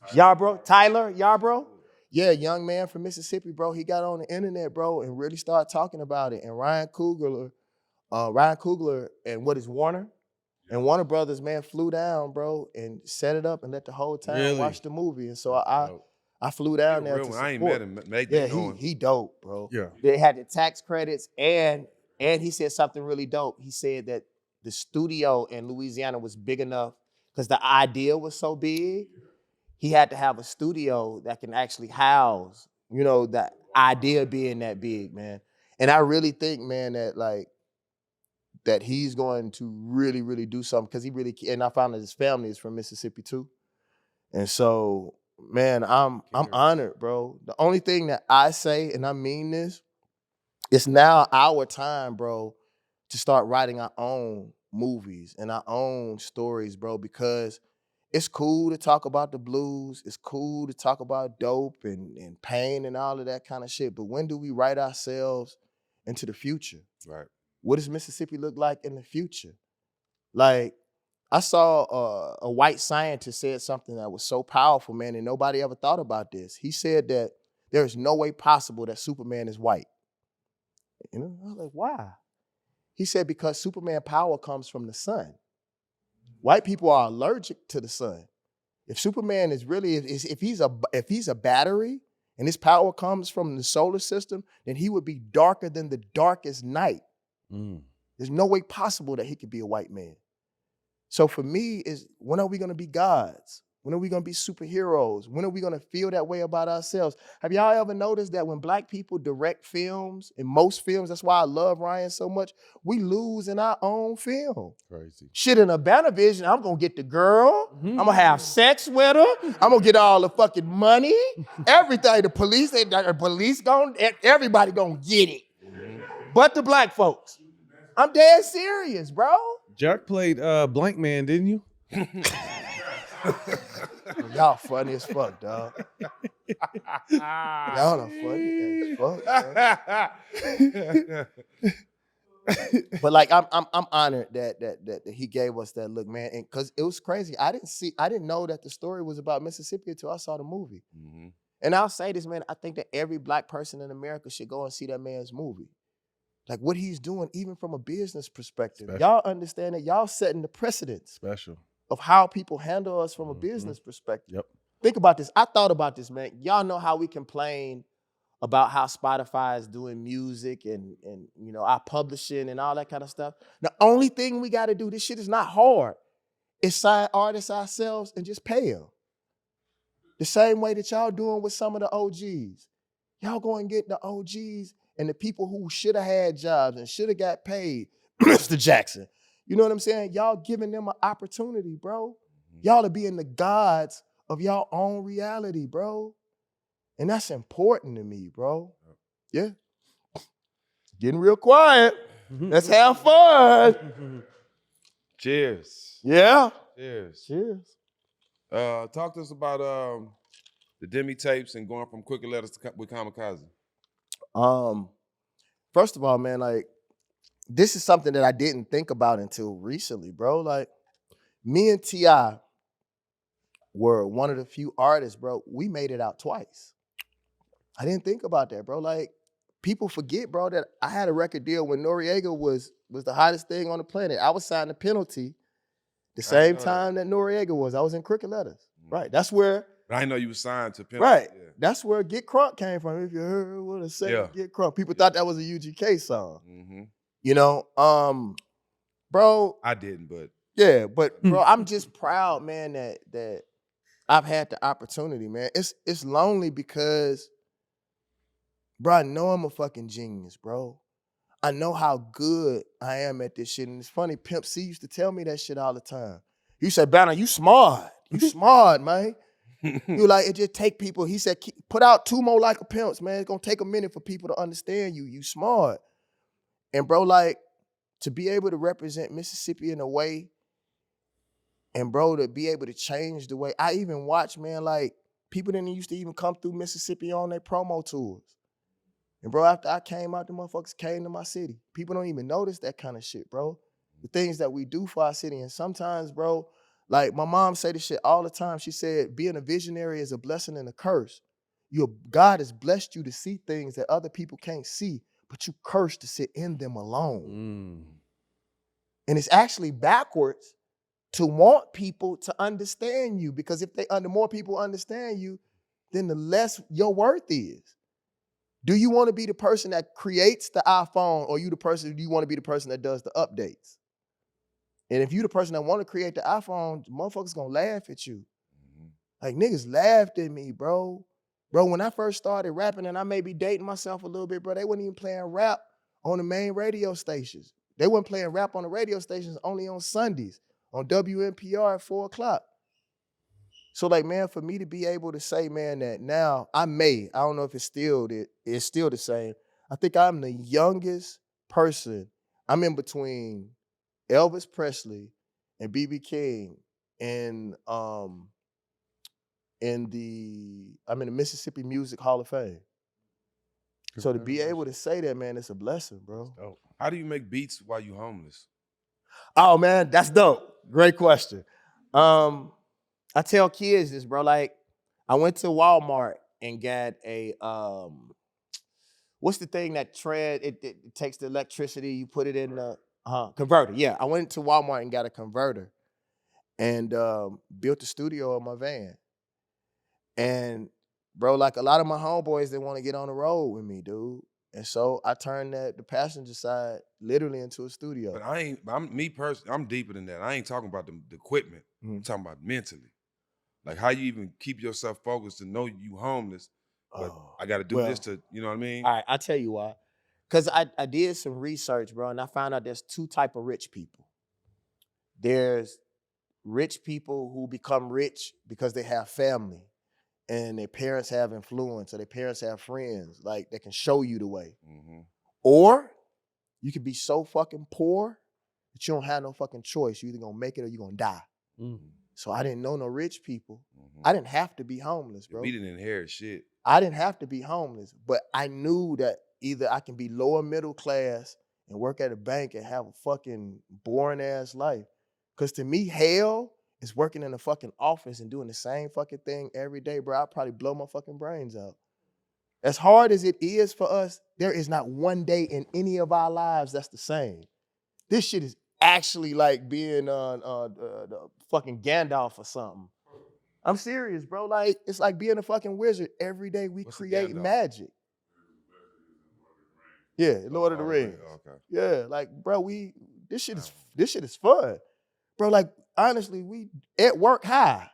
Yarbrough? Tyler Yarbrough? Yeah, young man from Mississippi, bro. He got on the internet, bro, and really started talking about it. And Ryan Coogler and what is Warner? And Warner Brothers, man, flew down, bro, and set it up and let the whole town watch the movie. And so I flew down there to support. I ain't met him. He dope, bro. Yeah. They had the tax credits, and he said something really dope. He said that the studio in Louisiana was big enough because the idea was so big. He had to have a studio that can actually house, the idea being that big, man. And I really think, man, that he's going to really, really do something because and I found that his family is from Mississippi too. And so, man, I'm honored, bro. The only thing that I say, and I mean this, it's now our time, bro, to start writing our own movies and our own stories, bro, because it's cool to talk about the blues. It's cool to talk about dope and pain and all of that kind of shit. But when do we write ourselves into the future? Right. What does Mississippi look like in the future? Like, I saw a white scientist said something that was so powerful, man, and nobody ever thought about this. He said that there is no way possible that Superman is white. I was like, why? He said because Superman power comes from the sun. White people are allergic to the sun. If Superman is really, if he's a battery and his power comes from the solar system, then he would be darker than the darkest night. There's no way possible that he could be a white man. So for me, when are we gonna be gods? When are we gonna be superheroes? When are we gonna feel that way about ourselves? Have y'all ever noticed that when black people direct films, in most films, that's why I love Ryan so much, we lose in our own film. Crazy. Shit, in a banner vision, I'm gonna get the girl, I'm gonna have sex with her, I'm gonna get all the fucking money, everything. The police, everybody gonna get it. But the black folks. I'm dead serious, bro. Jack played Blank Man, didn't you? Y'all funny as fuck, dog. Y'all are funny as fuck, man. But like, I'm honored that he gave us that look, man. And because it was crazy. I didn't know that the story was about Mississippi until I saw the movie. Mm-hmm. And I'll say this, man, I think that every black person in America should go and see that man's movie. Like what he's doing, even from a business perspective. Special. Y'all understand that y'all setting the precedence. Special. Of how people handle us from a business perspective. Yep. Think about this. I thought about this, man. Y'all know how we complain about how Spotify is doing music and our publishing and all that kind of stuff. The only thing we got to do, this shit is not hard, is sign artists ourselves and just pay them. The same way that y'all doing with some of the OGs. Y'all go and get the OGs and the people who should have had jobs and should have got paid, Mr. Jackson. You know what I'm saying? Y'all giving them an opportunity, bro. Y'all are being the gods of y'all own reality, bro. And that's important to me, bro. Yeah. Getting real quiet. Let's have fun. Cheers. Yeah. Cheers. Cheers. Talk to us about the Demi tapes and going from Quicker Letters with Kamikaze. First of all, man, like, this is something that I didn't think about until recently, bro. Like, me and T.I. were one of the few artists, bro. We made it out twice. I didn't think about that, bro. Like, people forget, bro, that I had a record deal when Noriega was the hottest thing on the planet. I was signed to Penalty the same time that Noriega was. I was in Crooked Letters. Right. That's where. I didn't know you were signed to Penalty. Right. Yeah. That's where Get Crunk came from. If you heard what I said, Get Crunk. People thought that was a UGK song. Mm-hmm. You know, bro. I didn't, but. Yeah, but bro, I'm just proud, man, that I've had the opportunity, man. It's lonely because, bro, I know I'm a fucking genius, bro. I know how good I am at this shit. And it's funny, Pimp C used to tell me that shit all the time. He said, Banner, you smart. You smart, man. He was like, it just take people. He said, put out 2 more Like a Pimps, man. It's gonna take a minute for people to understand you. You smart. And bro, like, to be able to represent Mississippi in a way, and bro, to be able to change the way I even watch, man, like, people didn't used to even come through Mississippi on their promo tours. And bro, after I came out, the motherfuckers came to my city. People don't even notice that kind of shit, bro. The things that we do for our city. And sometimes, bro, like my mom say this shit all the time. She said, being a visionary is a blessing and a curse. God has blessed you to see things that other people can't see, but you cursed to sit in them alone. And it's actually backwards to want people to understand you, because if the more people understand you, then the less your worth is. Do you want to be the person that creates the iPhone, or do you want to be the person that does the updates? And if you the person that want to create the iPhone, motherfuckers gonna laugh at you. Like, niggas laughed at me, bro. Bro, when I first started rapping, and I may be dating myself a little bit, bro, they wasn't even playing rap on the main radio stations. They weren't playing rap on the radio stations only on Sundays, on WNPR at 4 o'clock. So like, man, for me to be able to say, man, that now I don't know if it's still the same. I think I'm the youngest person. I'm in between Elvis Presley and B.B. King, and I'm in the Mississippi Music Hall of Fame. So to be able to say that, man, it's a blessing, bro. Oh. How do you make beats while you homeless? Oh man, that's dope. Great question. I tell kids this, bro. Like, I went to Walmart and got a what's the thing that it takes the electricity, you put it in the converter. Yeah, I went to Walmart and got a converter, and built a studio in my van. And bro, like, a lot of my homeboys, they want to get on the road with me, dude. And so I turned the passenger side literally into a studio. But I'm deeper than that. I ain't talking about the equipment. I'm talking about mentally. Like, how you even keep yourself focused to know you homeless, but I got to do this to, you know what I mean? All right, I'll tell you why. Because I did some research, bro, and I found out there's 2 types of rich people. There's rich people who become rich because they have family, and their parents have influence, or their parents have friends, like, that can show you the way. Or you could be so fucking poor that you don't have no fucking choice. You're either gonna make it or you're gonna die. So I didn't know no rich people. I didn't have to be homeless, bro. We didn't inherit shit. I didn't have to be homeless, but I knew that either I can be lower middle class and work at a bank and have a fucking boring ass life. Because to me, hell is working in a fucking office and doing the same fucking thing every day, bro. I'd probably blow my fucking brains out. As hard as it is for us, there is not one day in any of our lives that's the same. This shit is actually like being the fucking Gandalf or something. I'm serious, bro. Like, it's like being a fucking wizard. Every day we create magic. Yeah, Lord of the Rings. Okay. Yeah, like, bro, this shit is fun. Bro, like, honestly, we at work high.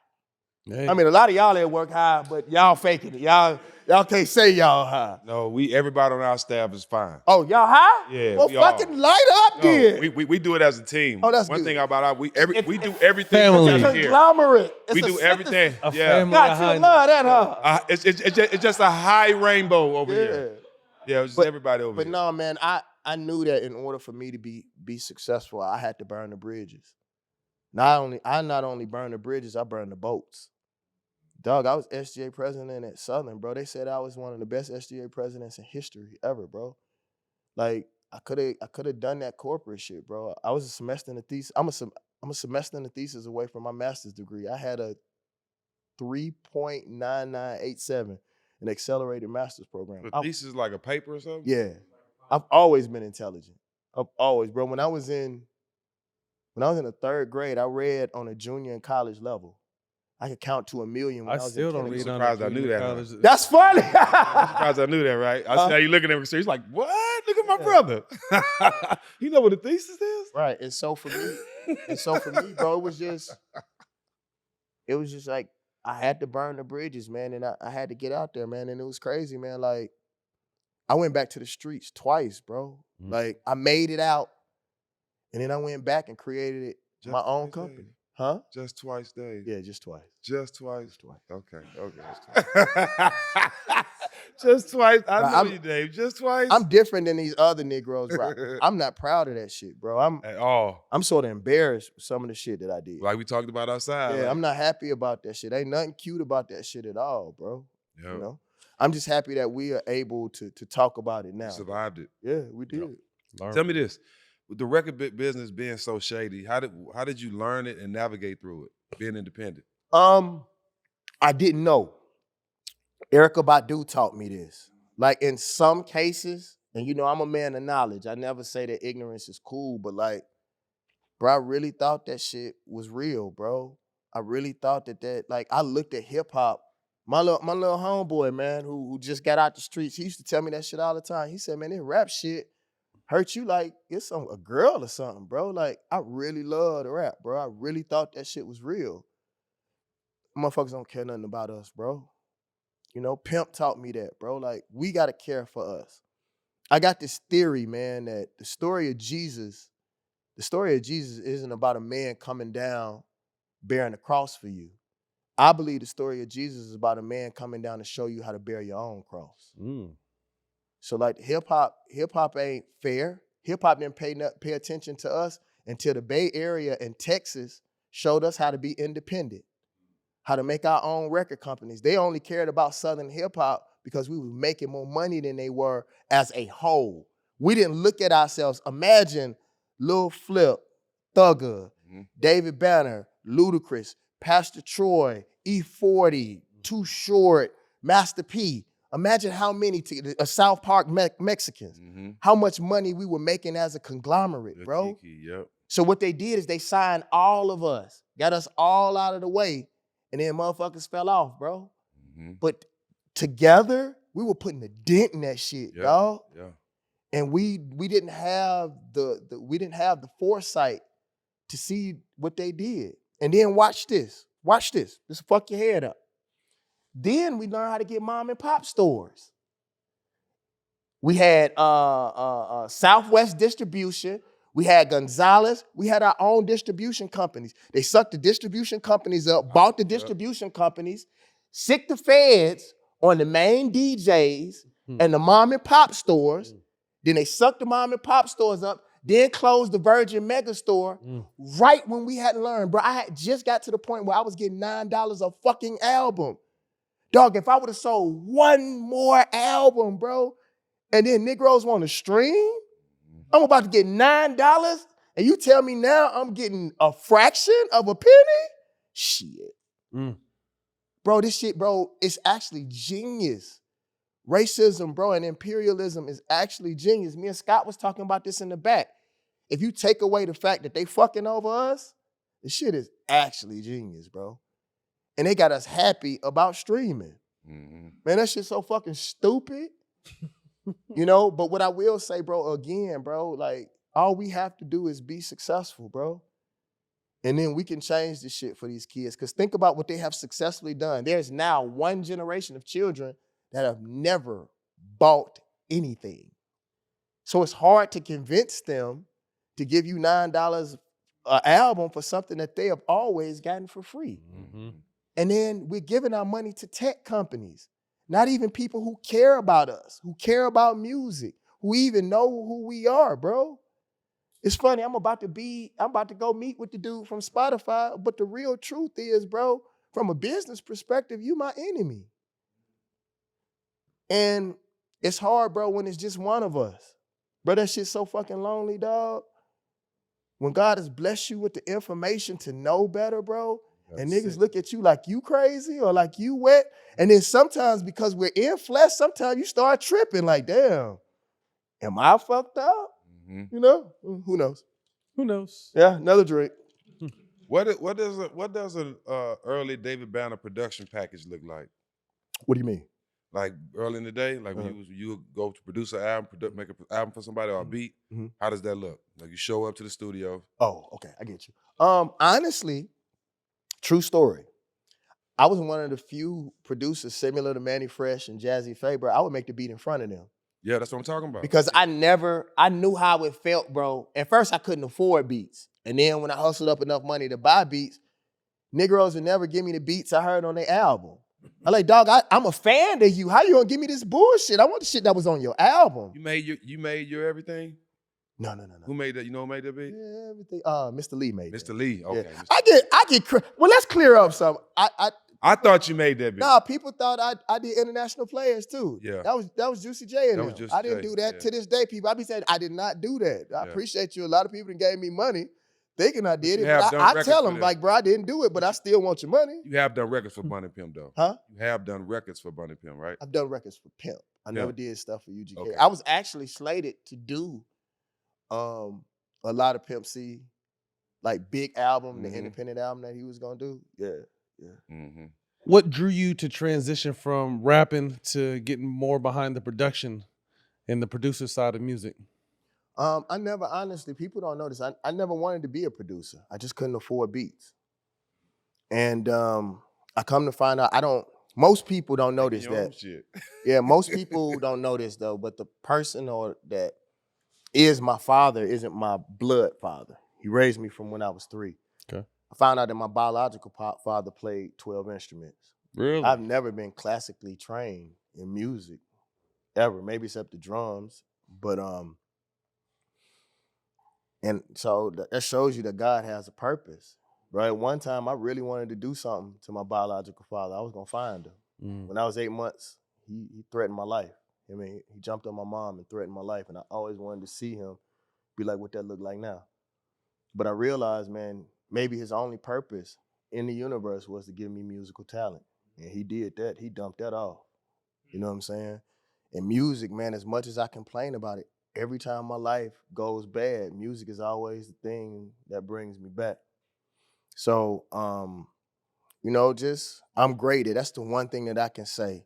Hey. I mean, a lot of y'all at work high, but y'all faking it. Y'all can't say y'all high. No, everybody on our staff is fine. Oh, y'all high? Yeah. Well, fucking light up then. We do it as a team. Oh, that's one good. thing about we do everything. Family. It's a conglomerate. We do everything. Yeah. God, you love that, huh? It's just a high rainbow over here. Yeah, it's just everybody over here. But no, man, I knew that in order for me to be successful, I had to burn the bridges. I not only burned the bridges, I burned the boats. Dog, I was SGA president at Southern, bro. They said I was one of the best SGA presidents in history ever, bro. Like, I could have done that corporate shit, bro. I was a semester in the thesis. I'm a semester in the thesis away from my master's degree. I had a 3.9987 an accelerated master's program. The thesis is like a paper or something? Yeah. I've always been intelligent. Bro. When I was in the 3rd grade, I read on a junior and college level. I could count to 1 million when I was still in don't read on surprised I knew that. That's funny. I'm surprised I knew that, right? I see how you looking at me. So he's like, what? Look at my brother. You know what a thesis is? Right. And so for me, bro, it was just like, I had to burn the bridges, man. And I had to get out there, man. And it was crazy, man. Like, I went back to the streets twice, bro. Like, I made it out. And then I went back and created my own company. Huh? Just twice, Dave. Yeah, just twice. Just twice. Just twice. Okay. Just twice. I know I'm- you, Dave. Just twice. I'm different than these other Negroes, bro. I'm not proud of that shit, bro. At all. I'm sort of embarrassed with some of the shit that I did. Like we talked about outside. Yeah, like, I'm not happy about that shit. Ain't nothing cute about that shit at all, bro. Yep. You know, I'm just happy that we are able to talk about it now. You survived it. Yeah, we did. Learn. Tell me this: with the record business being so shady, how did you learn it and navigate through it, being independent? I didn't know. Erykah Badu taught me this. Like in some cases, and you know, I'm a man of knowledge. I never say that ignorance is cool, but like, bro, I really thought that shit was real, bro. I really thought that like, I looked at hip hop. My little homeboy, man, who just got out the streets, he used to tell me that shit all the time. He said, man, this rap shit hurt you like it's a girl or something, bro. Like, I really love the rap, bro. I really thought that shit was real. Motherfuckers don't care nothing about us, bro. You know, Pimp taught me that, bro. Like, we got to care for us. I got this theory, man, that the story of Jesus isn't about a man coming down bearing the cross for you. I believe the story of Jesus is about a man coming down to show you how to bear your own cross. So like hip hop ain't fair. Hip hop didn't pay attention to us until the Bay Area and Texas showed us how to be independent, how to make our own record companies. They only cared about Southern hip hop because we were making more money than they were as a whole. We didn't look at ourselves. Imagine Lil Flip, Thugger, David Banner, Ludacris, Pastor Troy, E40, Too Short, Master P. Imagine how many South Park Mexicans, how much money we were making as a conglomerate, bro. Yep. So what they did is they signed all of us, got us all out of the way, and then motherfuckers fell off, bro. But together, we were putting a dent in that shit, dog. Yeah. And we didn't have the foresight to see what they did. And then watch this. This will fuck your head up. Then we learned how to get mom and pop stores. We had Southwest Distribution. We had Gonzalez. We had our own distribution companies. They sucked the distribution companies up, bought the distribution companies, sicked the feds on the main DJs and the mom and pop stores. Then they sucked the mom and pop stores up, then closed the Virgin Mega store right when we had learned. Bro, I had just got to the point where I was getting $9 a fucking album. Dog, if I would have sold one more album, bro, and then Negroes want to stream, I'm about to get $9, and you tell me now I'm getting a fraction of a penny? Shit. Bro, this shit, bro, it's actually genius. Racism, bro, and imperialism is actually genius. Me and Scott was talking about this in the back. If you take away the fact that they fucking over us, this shit is actually genius, bro. And they got us happy about streaming. Man, that shit's so fucking stupid. You know, but what I will say, bro, again, bro, like, all we have to do is be successful, bro. And then we can change this shit for these kids. Because think about what they have successfully done. There's now one generation of children that have never bought anything. So it's hard to convince them to give you $9 an album for something that they have always gotten for free. And then we're giving our money to tech companies, not even people who care about us, who care about music, who even know who we are, bro. It's funny, I'm about to go meet with the dude from Spotify, but the real truth is, bro, from a business perspective, you my enemy. And it's hard, bro, when it's just one of us. Bro, that shit's so fucking lonely, dog. When God has blessed you with the information to know better, bro, and niggas look at you like you crazy or like you wet, and then sometimes because we're in flesh, sometimes you start tripping like, damn, am I fucked up? You know? Who knows? Who knows? Yeah, another drink. What does an early David Banner production package look like? What do you mean? Like early in the day, like when you would go to produce an album, make an album for somebody or a beat. How does that look? Like you show up to the studio. Oh, okay, I get you. Honestly, true story. I was one of the few producers similar to Manny Fresh and Jazzy Faber. I would make the beat in front of them. Yeah, that's what I'm talking about. Because I knew how it felt, bro. At first, I couldn't afford beats. And then when I hustled up enough money to buy beats, Negroes would never give me the beats I heard on their album. I'm like, dog, I'm a fan of you. How you gonna give me this bullshit? I want the shit that was on your album. You made your everything? No. Who made that? You know who made that beat? Yeah, everything. Mr. Lee made Mr. that. Lee. Okay. Yeah. Mr. I get. Well, let's clear up something. I thought you made that beat. Nah, people thought I did international players too. Yeah. That was Juicy J and That them. was Juicy I didn't J, do that yeah. to this day. People, I be saying I did not do that. I Yeah. appreciate you. A lot of people that gave me money thinking I did you it. have But done I records tell for them them. like, bro, I didn't do it, but I still want your money. You have done records for Bunny Pimp though. Huh? You have done records for Bunny Pimp, right? I've done records for Pimp. I never Pimp. did stuff for UGK. Okay. I was actually slated to do a lot of Pimp C, like big album, the independent album that he was gonna do. Yeah. Mm-hmm. What drew you to transition from rapping to getting more behind the production and the producer side of music? I never, honestly, people don't know this. I never wanted to be a producer. I just couldn't afford beats. And I come to find out, most people don't notice that. Shit. Yeah, most people don't know this though, but the person that is my father isn't my blood father. He raised me from when I was 3. Okay. I found out that my biological father played 12 instruments. Really? I've never been classically trained in music, ever, maybe except the drums. But and so that shows you that God has a purpose, right? One time I really wanted to do something to my biological father. I was gonna find him. When I was 8 months, he threatened my life. I mean, he jumped on my mom and threatened my life, and I always wanted to see him be like what that looked like now. But I realized, man, maybe his only purpose in the universe was to give me musical talent. And he did that. He dumped that off. You know what I'm saying? And music, man, as much as I complain about it, every time my life goes bad, music is always the thing that brings me back. So, you know, I'm graded. That's the one thing that I can say.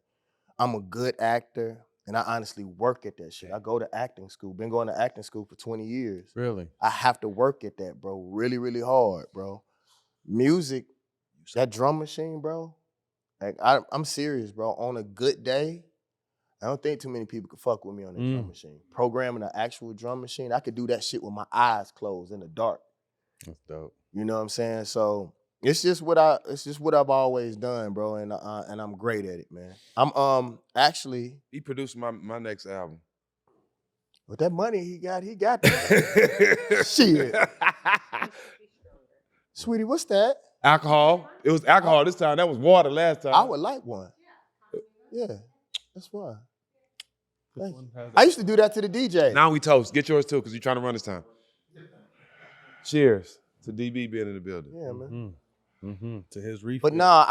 I'm a good actor, and I honestly work at that shit. I go to acting school. Been going to acting school for 20 years. Really? I have to work at that, bro. Really, really hard, bro. Music, that drum machine, bro. Like I'm serious, bro. On a good day, I don't think too many people could fuck with me on the drum machine. Programming an actual drum machine, I could do that shit with my eyes closed in the dark. That's dope. You know what I'm saying? So it's just what I've always done, bro, and I'm great at it, man. I'm actually He produced my next album. with that money he got that. Shit. Sweetie, what's that? Alcohol. It was alcohol this time. That was water last time. I would like one. Yeah, that's fine. Thank you. I used to do that to the DJ. Now we toast. Get yours too, because you're trying to run this time. Cheers to DB being in the building. Yeah, man. To his refill. But nah,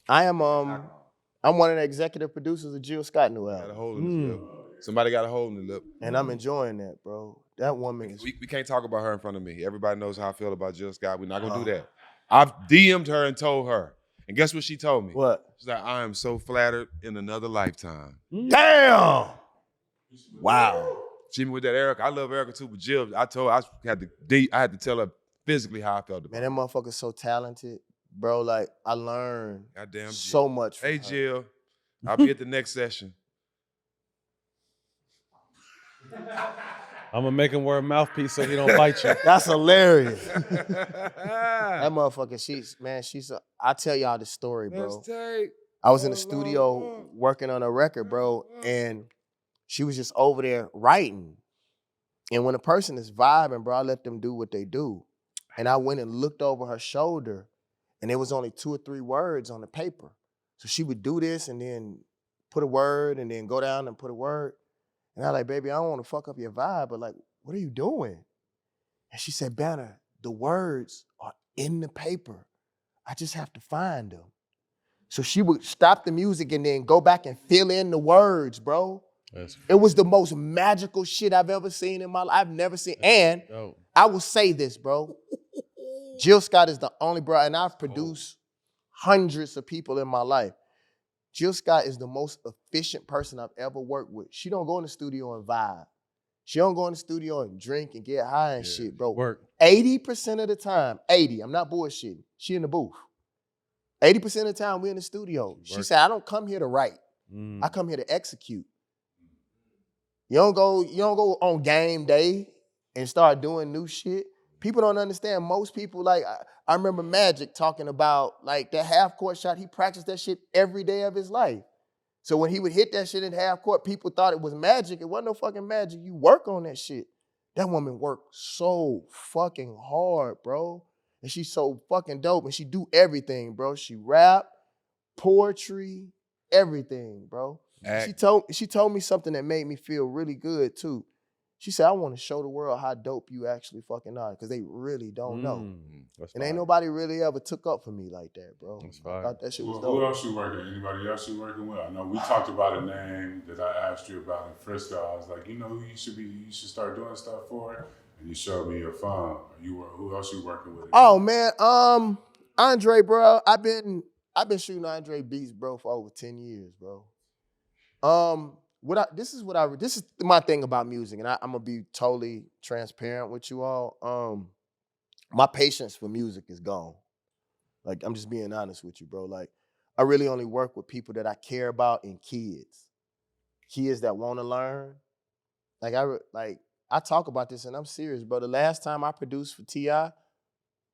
I'm one of the executive producers of Jill Scott new Got a album. hole in his lip. Somebody got a hole in the lip. And I'm enjoying that, bro. That woman is We can't talk about her in front of me. Everybody knows how I feel about Jill Scott. We're not gonna do that. I've DM'd her and told her. And guess what she told me? what? She's like, I am so flattered in another lifetime. Damn! Wow. She with that Erykah. I love Erykah too, but Jill, I had to tell her physically how I felt about Man, her. that motherfucker's so talented, bro. Like, I learned Goddamn Jill. so much from Hey her. Jill, I'll be at the next session. I'm gonna make him wear a mouthpiece so he don't bite you. That's hilarious. That motherfucker, I tell y'all this story, bro. Let's take I was in the studio working on a record, bro, and she was just over there writing. And when a person is vibing, bro, I let them do what they do. And I went and looked over her shoulder, and there was only 2 or 3 words on the paper. So she would do this and then put a word and then go down and put a word. And I was like, baby, I don't want to fuck up your vibe, but like, what are you doing? And she said, Banner, the words are in the paper. I just have to find them. So she would stop the music and then go back and fill in the words, bro. It was the most magical shit I've ever seen in my life. I've never seen. And I will say this, bro. Jill Scott is the only, bro, and I've produced hundreds of people in my life. Jill Scott is the most efficient person I've ever worked with. She don't go in the studio and vibe. She don't go in the studio and drink and get high and shit, bro. Work. 80% of the time, 80, I'm not bullshitting, she in the booth. 80% of the time, we in the studio. She said, I don't come here to write. I come here to execute. You don't go on game day and start doing new shit. People don't understand. Most people, like, I remember Magic talking about, like, that half-court shot. He practiced that shit every day of his life. So when he would hit that shit in half court, people thought it was magic. It wasn't no fucking magic. You work on that shit. That woman worked so fucking hard, bro. And she's so fucking dope. And she do everything, bro. She rap, poetry, everything, bro. She told me something that made me feel really good too. She said, I want to show the world how dope you actually fucking are, because they really don't know. And ain't nobody really ever took up for me like that, bro. That's I fine. thought that shit was dope. Who else you working? Anybody else you working with? I know we talked about a name that I asked you about in Frisco. I was like, you know who you should start doing stuff for? And you showed me your phone. Who else you working with? Oh man, Andre, bro. I've been shooting Andre beats, bro, for over 10 years, bro. This is my thing about music, and I'm gonna be totally transparent with you all. My patience for music is gone. Like, I'm just being honest with you, bro. Like, I really only work with people that I care about and kids that want to learn. Like, I talk about this, and I'm serious, bro. The last time I produced for T.I.,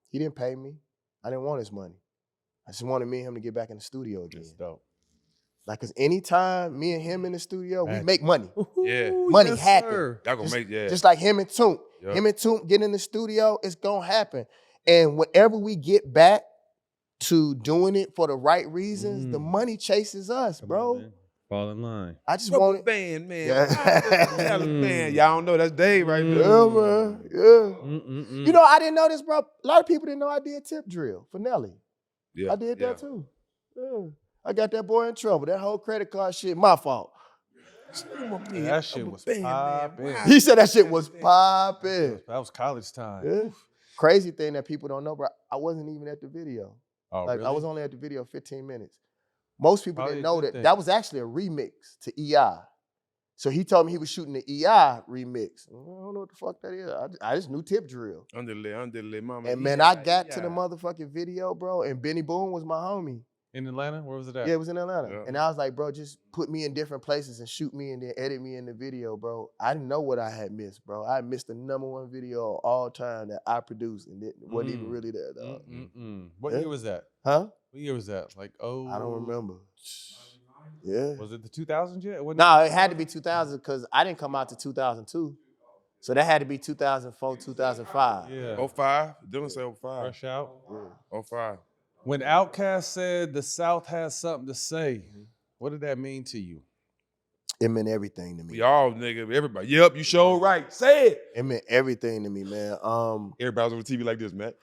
he didn't pay me. I didn't want his money. I just wanted me and him to get back in the studio again. That's dope. Like, cause anytime me and him in the studio, we make money. Yeah. Money yes, happen. sir. Y'all gonna make, yeah. Just like him and Toomp. Yep. Him and Toomp get in the studio, it's gonna happen. And whenever we get back to doing it for the right reasons, the money chases us, bro. On, fall in line. I just Rubber want it. band, man. Yeah. Man, y'all don't know, that's Dave right there. Yeah, man. Yeah. You know, I didn't know this, bro. A lot of people didn't know I did tip drill for Nelly. Yeah. I did that too. Yeah. I got that boy in trouble. That whole credit card shit, my fault. That shit was popping. He said that shit was popping. That was college time. Yeah. Crazy thing that people don't know, bro. I wasn't even at the video. Oh, like, really? I was only at the video 15 minutes. Most people Probably didn't know a good that. thing. That was actually a remix to EI. So he told me he was shooting the EI remix. I don't know what the fuck that is. I just knew tip drill. Underlay, mama. And man, I got to the motherfucking video, bro, and Benny Boone was my homie. In Atlanta? Where was it at? Yeah, it was in Atlanta. Yeah. And I was like, bro, just put me in different places and shoot me and then edit me in the video, bro. I didn't know what I had missed, bro. I missed the #1 video of all time that I produced, and it wasn't even really there, dog. What year was that? Huh? What year was that? Like, oh. I don't remember. Yeah. Was it the 2000s yet? No, it had to be 2000 because I didn't come out to 2002. So that had to be 2004, 2005. Yeah. 05? Dylan said 05. Fresh out. Yeah. 05. When Outkast said the South has something to say, what did that mean to you? It meant everything to me. We all, nigga, everybody. Yep, you showed right. Say it. It meant everything to me, man. Everybody's on the TV like this, Matt.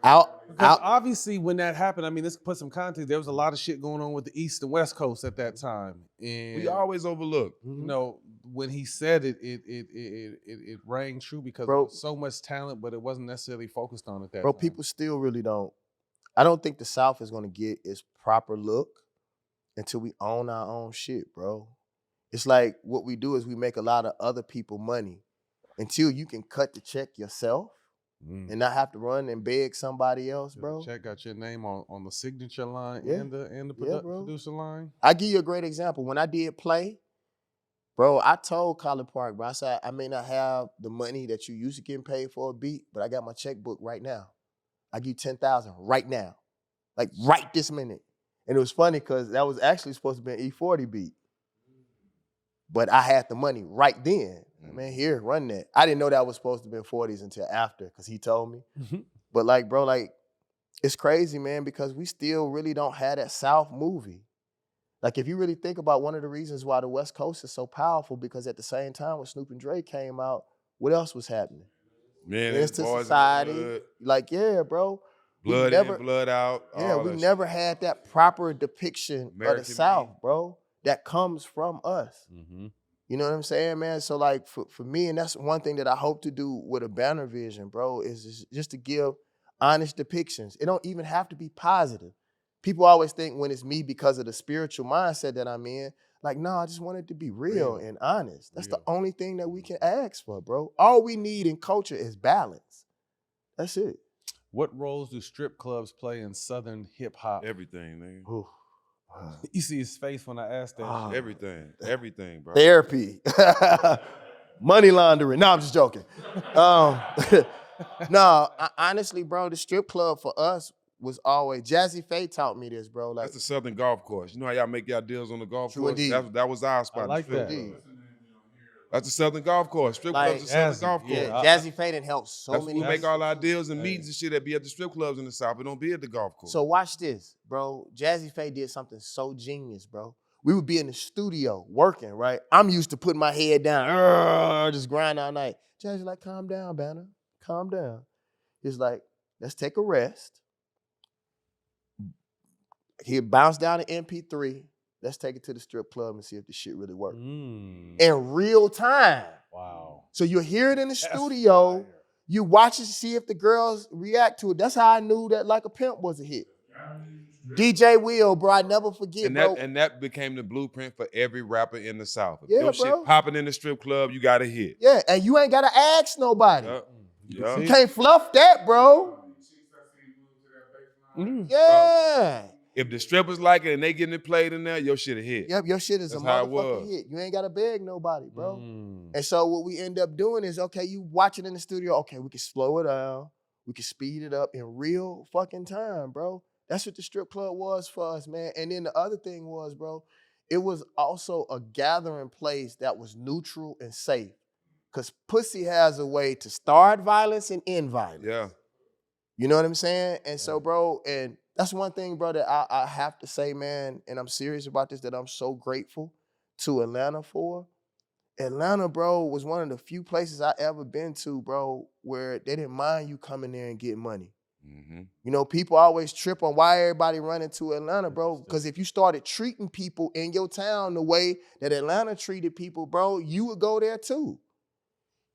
Because obviously when that happened, I mean, let's put some context. There was a lot of shit going on with the East and West Coast at that time. And We always overlook. you know, when he said it, it rang true because Bro. there was so much talent, but it wasn't necessarily focused on at that Bro, time. people still really don't. I don't think the South is gonna get its proper look until we own our own shit, bro. It's like what we do is we make a lot of other people money until you can cut the check yourself and not have to run and beg somebody else, bro. Check got your name on the signature line Yeah. and the Yeah, bro. producer line. I give you a great example. When I did Play, bro, I told Colin Park, bro, I said, I may not have the money that you used to getting paid for a beat, but I got my checkbook right now. I give you 10,000 right now. Like right this minute. And it was funny because that was actually supposed to be an E40 beat. But I had the money right then. Man, here, run that. I didn't know that was supposed to be 40s until after because he told me. But like, bro, like, it's crazy, man, because we still really don't have that South movie. Like, if you really think about one of the reasons why the West Coast is so powerful, because at the same time when Snoop and Dre came out, what else was happening? Man, Into boys in society. blood, Like, yeah, bro. blood never- in, blood out. Yeah, all we that never had that proper depiction of American the South, made. bro. That comes from us. You know what I'm saying, man? So like for me, and that's one thing that I hope to do with a banner vision, bro, is just to give honest depictions. It don't even have to be positive. People always think when it's me because of the spiritual mindset that I'm in, like, no, I just want it to be real and honest. That's the only thing that we can ask for, bro. All we need in culture is balance. That's it. What roles do strip clubs play in Southern hip hop? Everything, nigga. Ooh. You see his face when I asked that. Ah. shit. Everything, bro. Therapy. Money laundering. No, I'm just joking. Honestly, bro, the strip club for us was always, Jazzy Faye taught me this, bro. Like, That's the Southern Golf Course. You know how y'all make y'all deals on the golf True course? indeed. That was our spot. I like the strip that. club. That's the Southern Golf Course. Strip Like, club's the Southern Jazzy, Golf Course. yeah, Jazzy Faye done helped so That's many. where we make all our deals and Hey. meetings and shit that be at the strip clubs in the South. It don't be at the golf course. So watch this, bro. Jazzy Faye did something so genius, bro. We would be in the studio working, right? I'm used to putting my head down, just grind all night. Jazzy like, calm down, Banner. Calm down. He's like, let's take a rest. He'd bounce down to MP3. Let's take it to the strip club and see if the shit really works. In real time. Wow. So you hear it in the studio. You watch it, see if the girls react to it. That's how I knew that Like a Pimp was a hit. DJ Will, bro, I never forget, and that became the blueprint for every rapper in the South. If Yeah, your bro. shit popping in the strip club, you got a hit. Yeah, and you ain't gotta ask nobody. Yup. You can't fluff that, bro. Yeah. If the strippers like it and they getting it played in there, your shit a hit. Yep, your shit is That's a how it motherfucking was. hit. You ain't gotta beg nobody, bro. And so what we end up doing is, okay, you watch it in the studio, okay, we can slow it down. We can speed it up in real fucking time, bro. That's what the strip club was for us, man. And then the other thing was, bro, it was also a gathering place that was neutral and safe. Because pussy has a way to start violence and end violence. Yeah. You know what I'm saying? And so, bro, and that's one thing, bro, that I have to say, man, and I'm serious about this, that I'm so grateful to Atlanta for. Atlanta, bro, was one of the few places I ever been to, bro, where they didn't mind you coming there and getting money. Mm-hmm. You know, people always trip on why everybody running to Atlanta, bro, because if you started treating people in your town the way that Atlanta treated people, bro, you would go there too.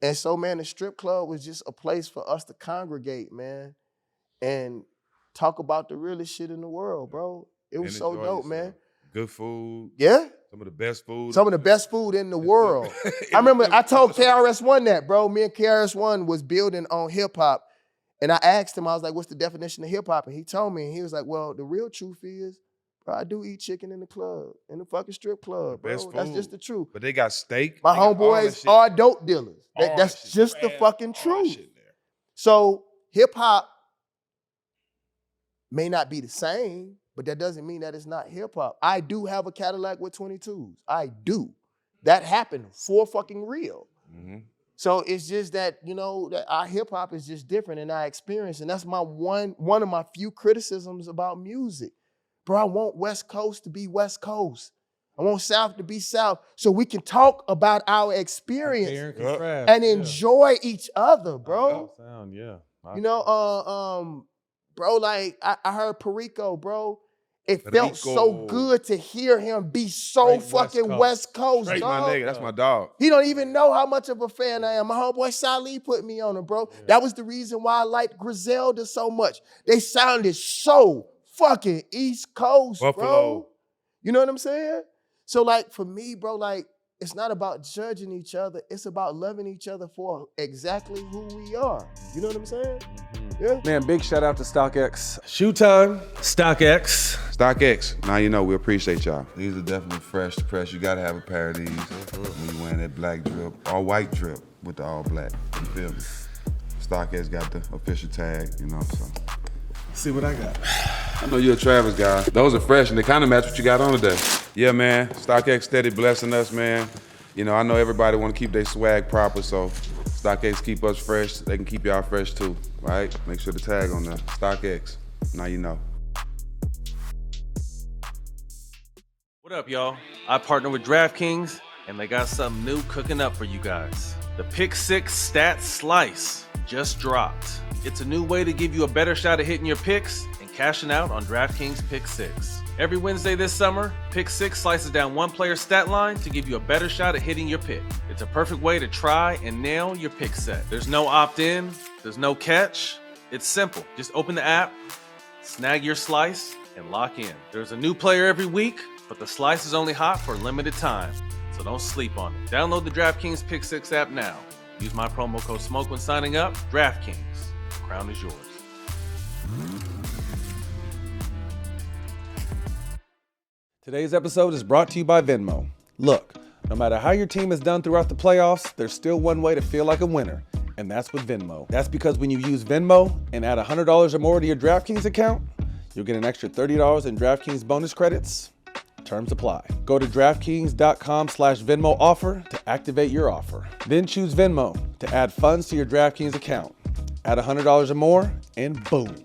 And so, man, the strip club was just a place for us to congregate, man, and talk about the realest shit in the world, bro. It was so dope, man. Good food. Yeah. Some of the best food. Some of the best food in the world. I remember I told KRS-One that, bro. Me and KRS-One was building on hip hop. And I asked him, I was like, what's the definition of hip hop? And he told me, and he was like, well, the real truth is, bro, I do eat chicken in the club, in the fucking strip club, bro. Best That's food. just the truth. But they got steak. My They got all that homeboys shit. are dope dealers. All That's that shit. just the Man, fucking all that truth. shit there. So hip hop may not be the same, but that doesn't mean that it's not hip hop. I do have a Cadillac with 22s. I do. That happened for fucking real. Mm-hmm. So it's just that, you know, that our hip hop is just different in our experience. And that's my one of my few criticisms about music. Bro, I want West Coast to be West Coast. I want South to be South. So we can talk about our experience Compare and contrast, and enjoy each other, bro. Sound, yeah. You know, bro, like I heard Perico, bro. It felt so good to hear him be so Straight fucking West Coast, Straight dog. my nigga. That's my dog. He don't even know how much of a fan I am. My homeboy Salih put me on him, bro. Yeah. That was the reason why I liked Griselda so much. They sounded so fucking East Coast, Buffalo. bro. You know what I'm saying? So like for me, bro, like it's not about judging each other. It's about loving each other for exactly who we are. You know what I'm saying? Yeah. Man, big shout out to StockX. Shoe time, StockX. StockX. Now you know we appreciate y'all. These are definitely fresh to press. You gotta have a pair of these when you wearing that black drip, all white drip with the all black. You feel me? StockX got the official tag, you know, so. See what I got. I know you're a Travis guy. Those are fresh and they kind of match what you got on today. Yeah, man. StockX steady blessing us, man. You know, I know everybody want to keep their swag proper, so StockX keep us fresh. They can keep y'all fresh too, right? Make sure the tag on there. StockX. Now you know. What up, y'all? I partner with DraftKings, and they got something new cooking up for you guys. The Pick 6 Stats Slice just dropped. It's a new way to give you a better shot at hitting your picks and cashing out on DraftKings Pick 6. Every Wednesday this summer, Pick 6 slices down one player's stat line to give you a better shot at hitting your pick. It's a perfect way to try and nail your pick set. There's no opt-in, there's no catch. It's simple. Just open the app, snag your slice, and lock in. There's a new player every week, but the slice is only hot for a limited time, so don't sleep on it. Download the DraftKings Pick 6 app now. Use my promo code SMOKE when signing up. DraftKings. The crown is yours. Today's episode is brought to you by Venmo. Look, No matter how your team has done throughout the playoffs, there's still one way to feel like a winner, and that's with Venmo. That's because when you use Venmo and add $100 or more to your DraftKings account, you'll get an extra $30 in DraftKings bonus credits. Terms apply. Go to DraftKings.com/Venmo offer to activate your offer. Then choose Venmo to add funds to your DraftKings account. Add $100 or more, and boom.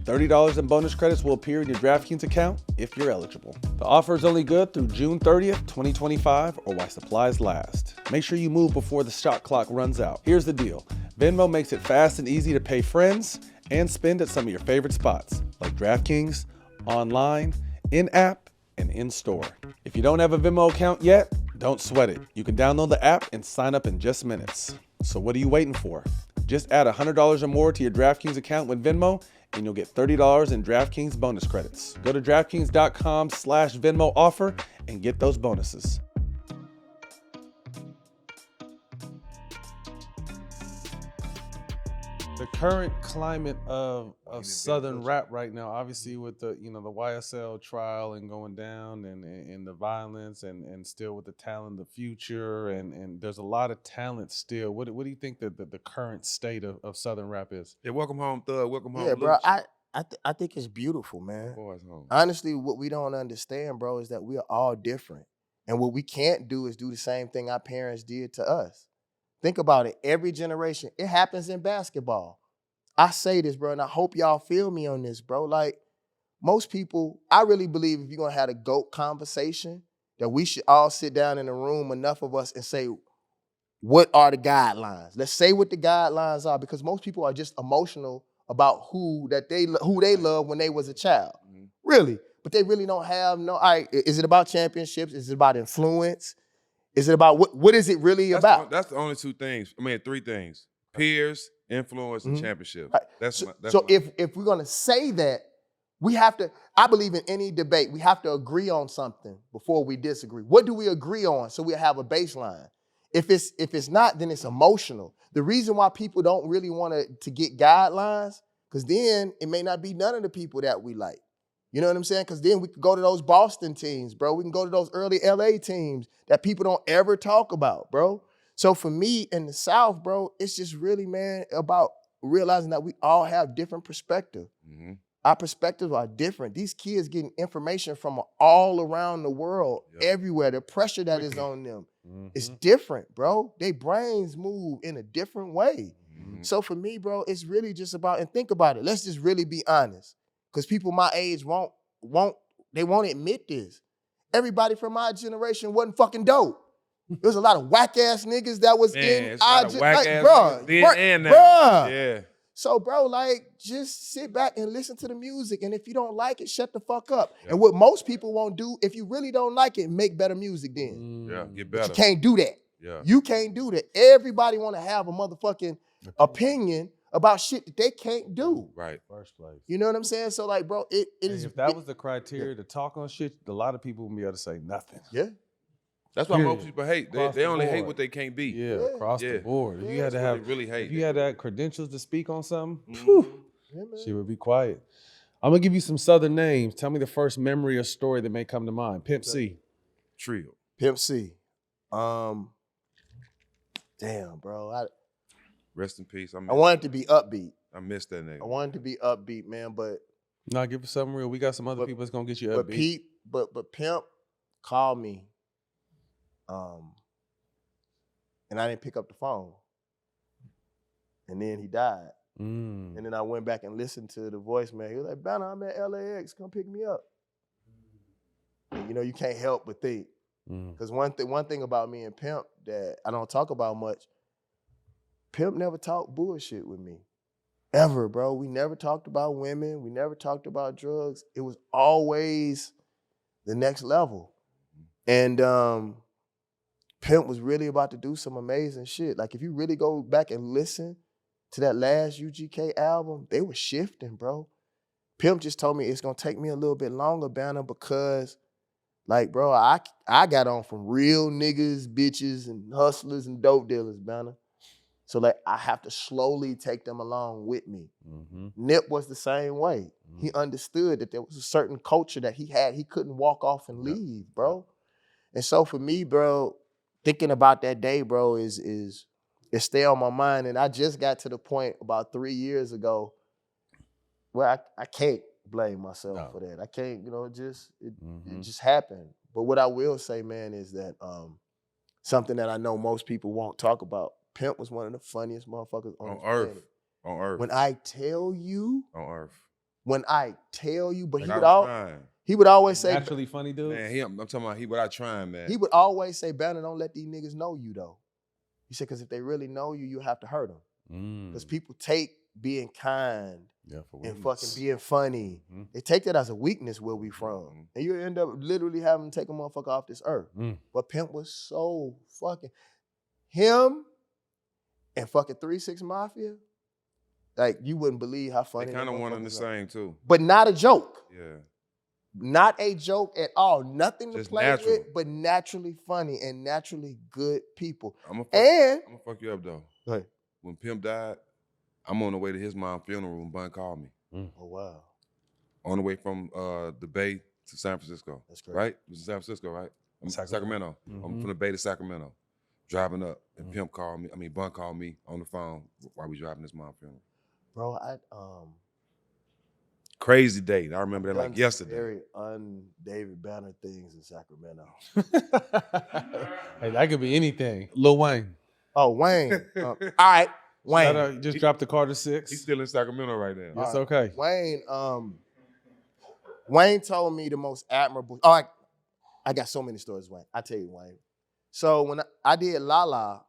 $30 in bonus credits will appear in your DraftKings account if you're eligible. The offer is only good through June 30th, 2025, or while supplies last. Make sure you move before the shot clock runs out. Here's the deal. Venmo makes it fast and easy to pay friends and spend at some of your favorite spots, like DraftKings, online, in-app, and in-store. If you don't have a Venmo account yet, don't sweat it. You can download the app and sign up in just minutes. So what are you waiting for? Just add $100 or more to your DraftKings account with Venmo, and you'll get $30 in DraftKings bonus credits. Go to DraftKings.com/Venmo offer and get those bonuses. The current climate of Southern rap right now, obviously with the the YSL trial and going down and the violence and still with the talent, the future and there's a lot of talent still. What do you think that the current state of Southern rap is? Yeah, welcome home, Thug. Welcome home, Yeah, bro. Luch. I think it's beautiful, man. Boys home. Honestly, what we don't understand, bro, is that we are all different. And what we can't do is do the same thing our parents did to us. Think about it. Every generation, it happens in basketball. I say this, bro, and I hope y'all feel me on this, bro. Like, most people, I really believe if you're going to have a GOAT conversation, that we should all sit down in a room, enough of us, and say, what are the guidelines? Let's say what the guidelines are, because most people are just emotional about who they love when they was a child. Mm-hmm. Really. But they really don't have all right, is it about championships? Is it about influence? Is it about what is it really about? That's the only two things. I mean, three things. Peers, influence, and championship. Right. So if we're gonna say that, we have to, I believe in any debate, we have to agree on something before we disagree. What do we agree on so we have a baseline? If it's not, then it's emotional. The reason why people don't really want to get guidelines, because then it may not be none of the people that we like. You know what I'm saying? Because then we could go to those Boston teams, bro. We can go to those early LA teams that people don't ever talk about, bro. So for me in the South, bro, it's just really, man, about realizing that we all have different perspectives. Mm-hmm. Our perspectives are different. These kids getting information from all around the world, everywhere. The pressure that is on them is different, bro. Their brains move in a different way. Mm-hmm. So for me, bro, it's really just about, and think about it. Let's just really be honest. Because people my age won't admit this. Everybody from my generation wasn't fucking dope. There's a lot of whack-ass niggas that was in our generation. Bruh. Yeah. So, bro, like, just sit back and listen to the music. And if you don't like it, shut the fuck up. Yeah. And what most people won't do, if you really don't like it, make better music then. Yeah, get better. But you can't do that. Yeah. You can't do that. Everybody want to have a motherfucking opinion about shit that they can't do. Right. First place. You know what I'm saying? So, like, bro, it is. If that was the criteria to talk on shit, a lot of people would be able to say nothing. Yeah. That's why most people hate. They only hate what they can't be. Yeah, across the board. If you had to have, really hate. If you had to have credentials to speak on something, she would be quiet. I'm gonna give you some Southern names. Tell me the first memory or story that may come to mind. Pimp C. Trio. Pimp C. Damn, bro. Rest in peace. I wanted to be upbeat. I missed that nigga. I wanted to be upbeat, man, but nah, give us something real. We got some other people that's gonna get you upbeat. But Pimp called me. And I didn't pick up the phone. And then he died. And then I went back and listened to the voicemail. He was like, Banner, I'm at LAX, come pick me up. And, you know, you can't help but think. Because one thing about me and Pimp that I don't talk about much, Pimp never talked bullshit with me. Ever, bro. We never talked about women. We never talked about drugs. It was always the next level. And Pimp was really about to do some amazing shit. Like, if you really go back and listen to that last UGK album, they were shifting, bro. Pimp just told me it's gonna take me a little bit longer, Banner, because, like, bro, I got on from real niggas, bitches, and hustlers and dope dealers, Banner. So, like, I have to slowly take them along with me. Nip was the same way. He understood that there was a certain culture that he had. He couldn't walk off and leave, bro. And so for me, bro, thinking about that day, bro, is it stay on my mind. And I just got to the point about 3 years ago where I can't blame myself for that. I can't, it just happened. But what I will say, man, is that something that I know most people won't talk about. Pimp was one of the funniest motherfuckers on earth. planet. On earth. When I tell you, on earth. But like he would always say, Naturally funny dude. Man, I'm talking about he without trying, man. he would always say, Banner, don't let these niggas know you though. He said, because if they really know you, you have to hurt them. Because people take being kind and fucking being funny. They take that as a weakness where we from. And you end up literally having to take a motherfucker off this earth. But Pimp was so fucking, him and fucking 3 6 Mafia, like you wouldn't believe how funny they kind of one and the same too. But not a joke. Yeah. Not a joke at all. Nothing Just to play natural. with, but naturally funny and naturally good people. I'm And gonna fuck you up though. go ahead. When Pimp died, I'm on the way to his mom's funeral and Bun called me. Oh wow. On the way from the Bay to San Francisco. That's great. Right? It was in San Francisco, right? Sacramento. I'm from the Bay to Sacramento. Driving up. And Pimp called me. Bun called me on the phone while we driving his mom's funeral. Bro, Crazy date. I remember that like done yesterday. Very un-David Banner things in Sacramento. Hey, that could be anything. Lil Wayne. Oh, Wayne. All right, Wayne. Just dropped the Carter 6. He's still in Sacramento right now. It's okay. Wayne told me the most admirable. Oh, I got so many stories, Wayne. I tell you, Wayne. So when I did Lala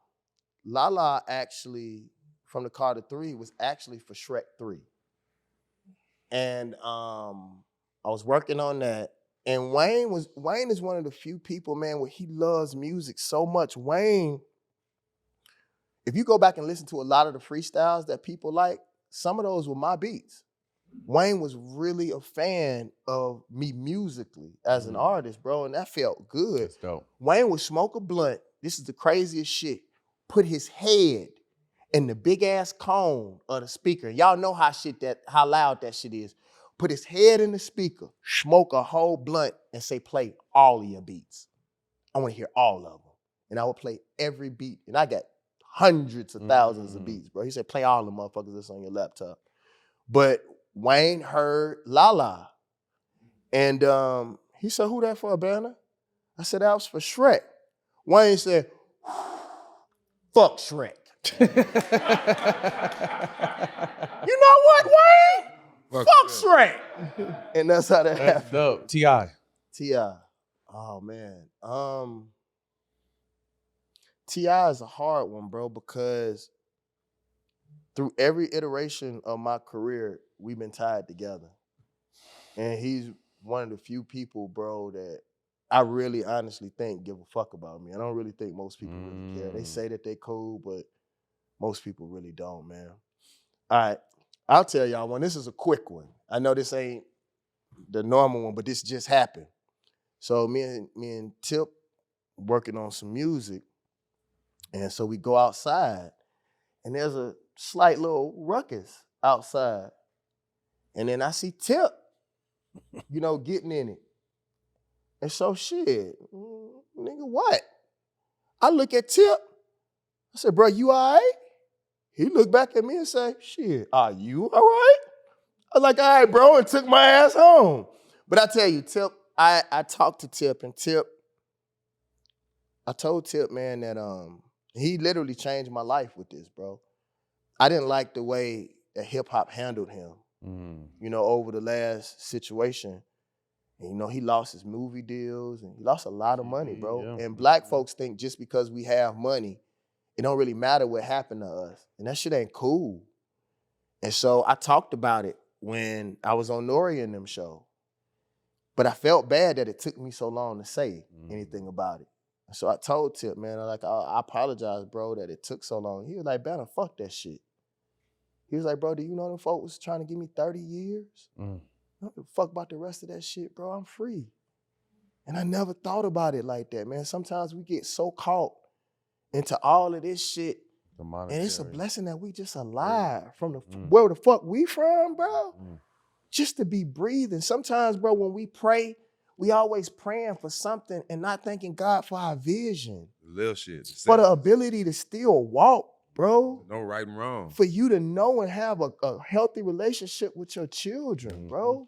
actually from the Carter 3 was actually for Shrek 3. And I was working on that. And Wayne is one of the few people, man, where he loves music so much. Wayne, if you go back and listen to a lot of the freestyles that people like, some of those were my beats. Wayne was really a fan of me musically as an artist, bro, and that felt good. That's dope. Wayne would smoke a blunt. This is the craziest shit. Put his head in the big ass cone of the speaker. Y'all know how loud that shit is. Put his head in the speaker, smoke a whole blunt, and say, play all of your beats. I want to hear all of them. And I would play every beat. And I got hundreds of thousands of beats, bro. He said, play all the motherfuckers that's on your laptop. But Wayne heard Lala. And he said, who that for, Banner? I said, that was for Shrek. Wayne said, fuck Shrek. You know what, Wayne? Fuck Shrek. And that's how that happened. Dope. T.I. T.I. Oh, man. T.I. is a hard one, bro, because through every iteration of my career, we've been tied together. And he's one of the few people, bro, that I really honestly think give a fuck about me. I don't really think most people really care. They say that they cool, but most people really don't, man. All right, I'll tell y'all one. This is a quick one. I know this ain't the normal one, but this just happened. So me and Tip working on some music, and so we go outside, and there's a slight little ruckus outside. And then I see Tip, getting in it. And so shit, nigga, what? I look at Tip. I said, bro, you all right? He looked back at me and said, shit, are you all right? I was like, all right, bro, and took my ass home. But I tell you, Tip, I talked to Tip, and I told Tip, man, that he literally changed my life with this, bro. I didn't like the way that hip-hop handled him, over the last situation. And, he lost his movie deals, and he lost a lot of money, bro. Yeah. And black folks think just because we have money, it don't really matter what happened to us. And that shit ain't cool. And so I talked about it when I was on Nori and them show. But I felt bad that it took me so long to say anything about it. And so I told Tip, man, I apologize, bro, that it took so long. He was like, Banner, fuck that shit. He was like, bro, do you know them folks was trying to give me 30 years? I don't give a fuck about the rest of that shit, bro. I'm free. And I never thought about it like that, man. Sometimes we get so caught into all of this shit. And it's a blessing that we just alive from where the fuck we from, bro. Just to be breathing. Sometimes, bro, when we pray, we always praying for something and not thanking God for our vision. little shit. For the ability to still walk, bro. No right and wrong. For you to know and have a healthy relationship with your children, bro.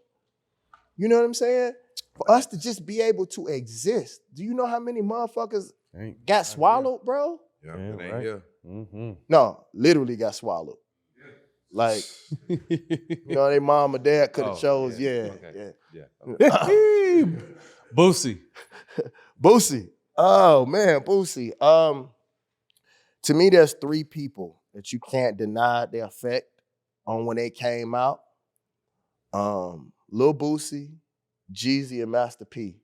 You know what I'm saying? For us to just be able to exist. Do you know how many motherfuckers got swallowed, bro? Yeah, it ain't here. No, literally got swallowed. Like, you know, their mom or dad could have chose, Boosie. Boosie. Oh, man, Boosie. To me, there's 3 people that you can't deny their effect on when they came out. Lil Boosie, Jeezy, and Master P.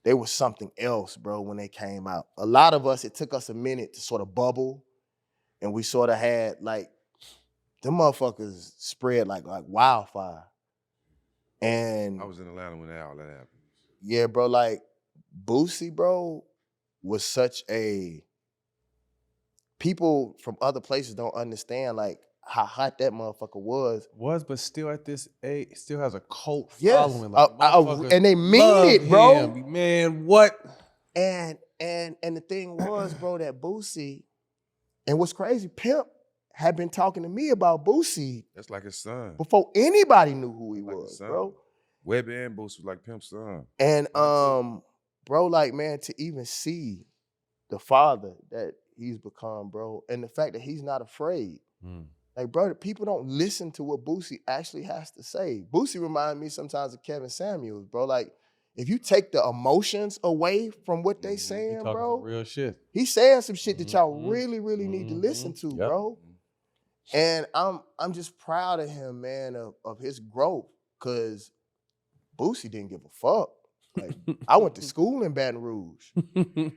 They were something else, bro, when they came out. A lot of us, it took us a minute to sort of bubble, and we sort of had, like, them motherfuckers spread like wildfire. And I was in Atlanta when all that happened. Yeah, bro, like, Boosie, bro, was such a... People from other places don't understand, like, how hot that motherfucker was. But still at this age, still has a cult Yes. following. Like, And they mean it, bro. him. Man, what? And the thing was, bro, that Boosie, and what's crazy, Pimp had been talking to me about Boosie That's like his son. before anybody knew who he Like was, his son. bro. Webby and Boosie was like Pimp's son. And bro, like, man, to even see the father that he's become, bro, and the fact that he's not afraid. Like, bro, people don't listen to what Boosie actually has to say. Boosie reminds me sometimes of Kevin Samuels, bro. Like, if you take the emotions away from what they saying, bro, Real shit. he's saying some shit that y'all really, really need to listen to, bro. And I'm just proud of him, man, of his growth, because Boosie didn't give a fuck. Like, I went to school in Baton Rouge.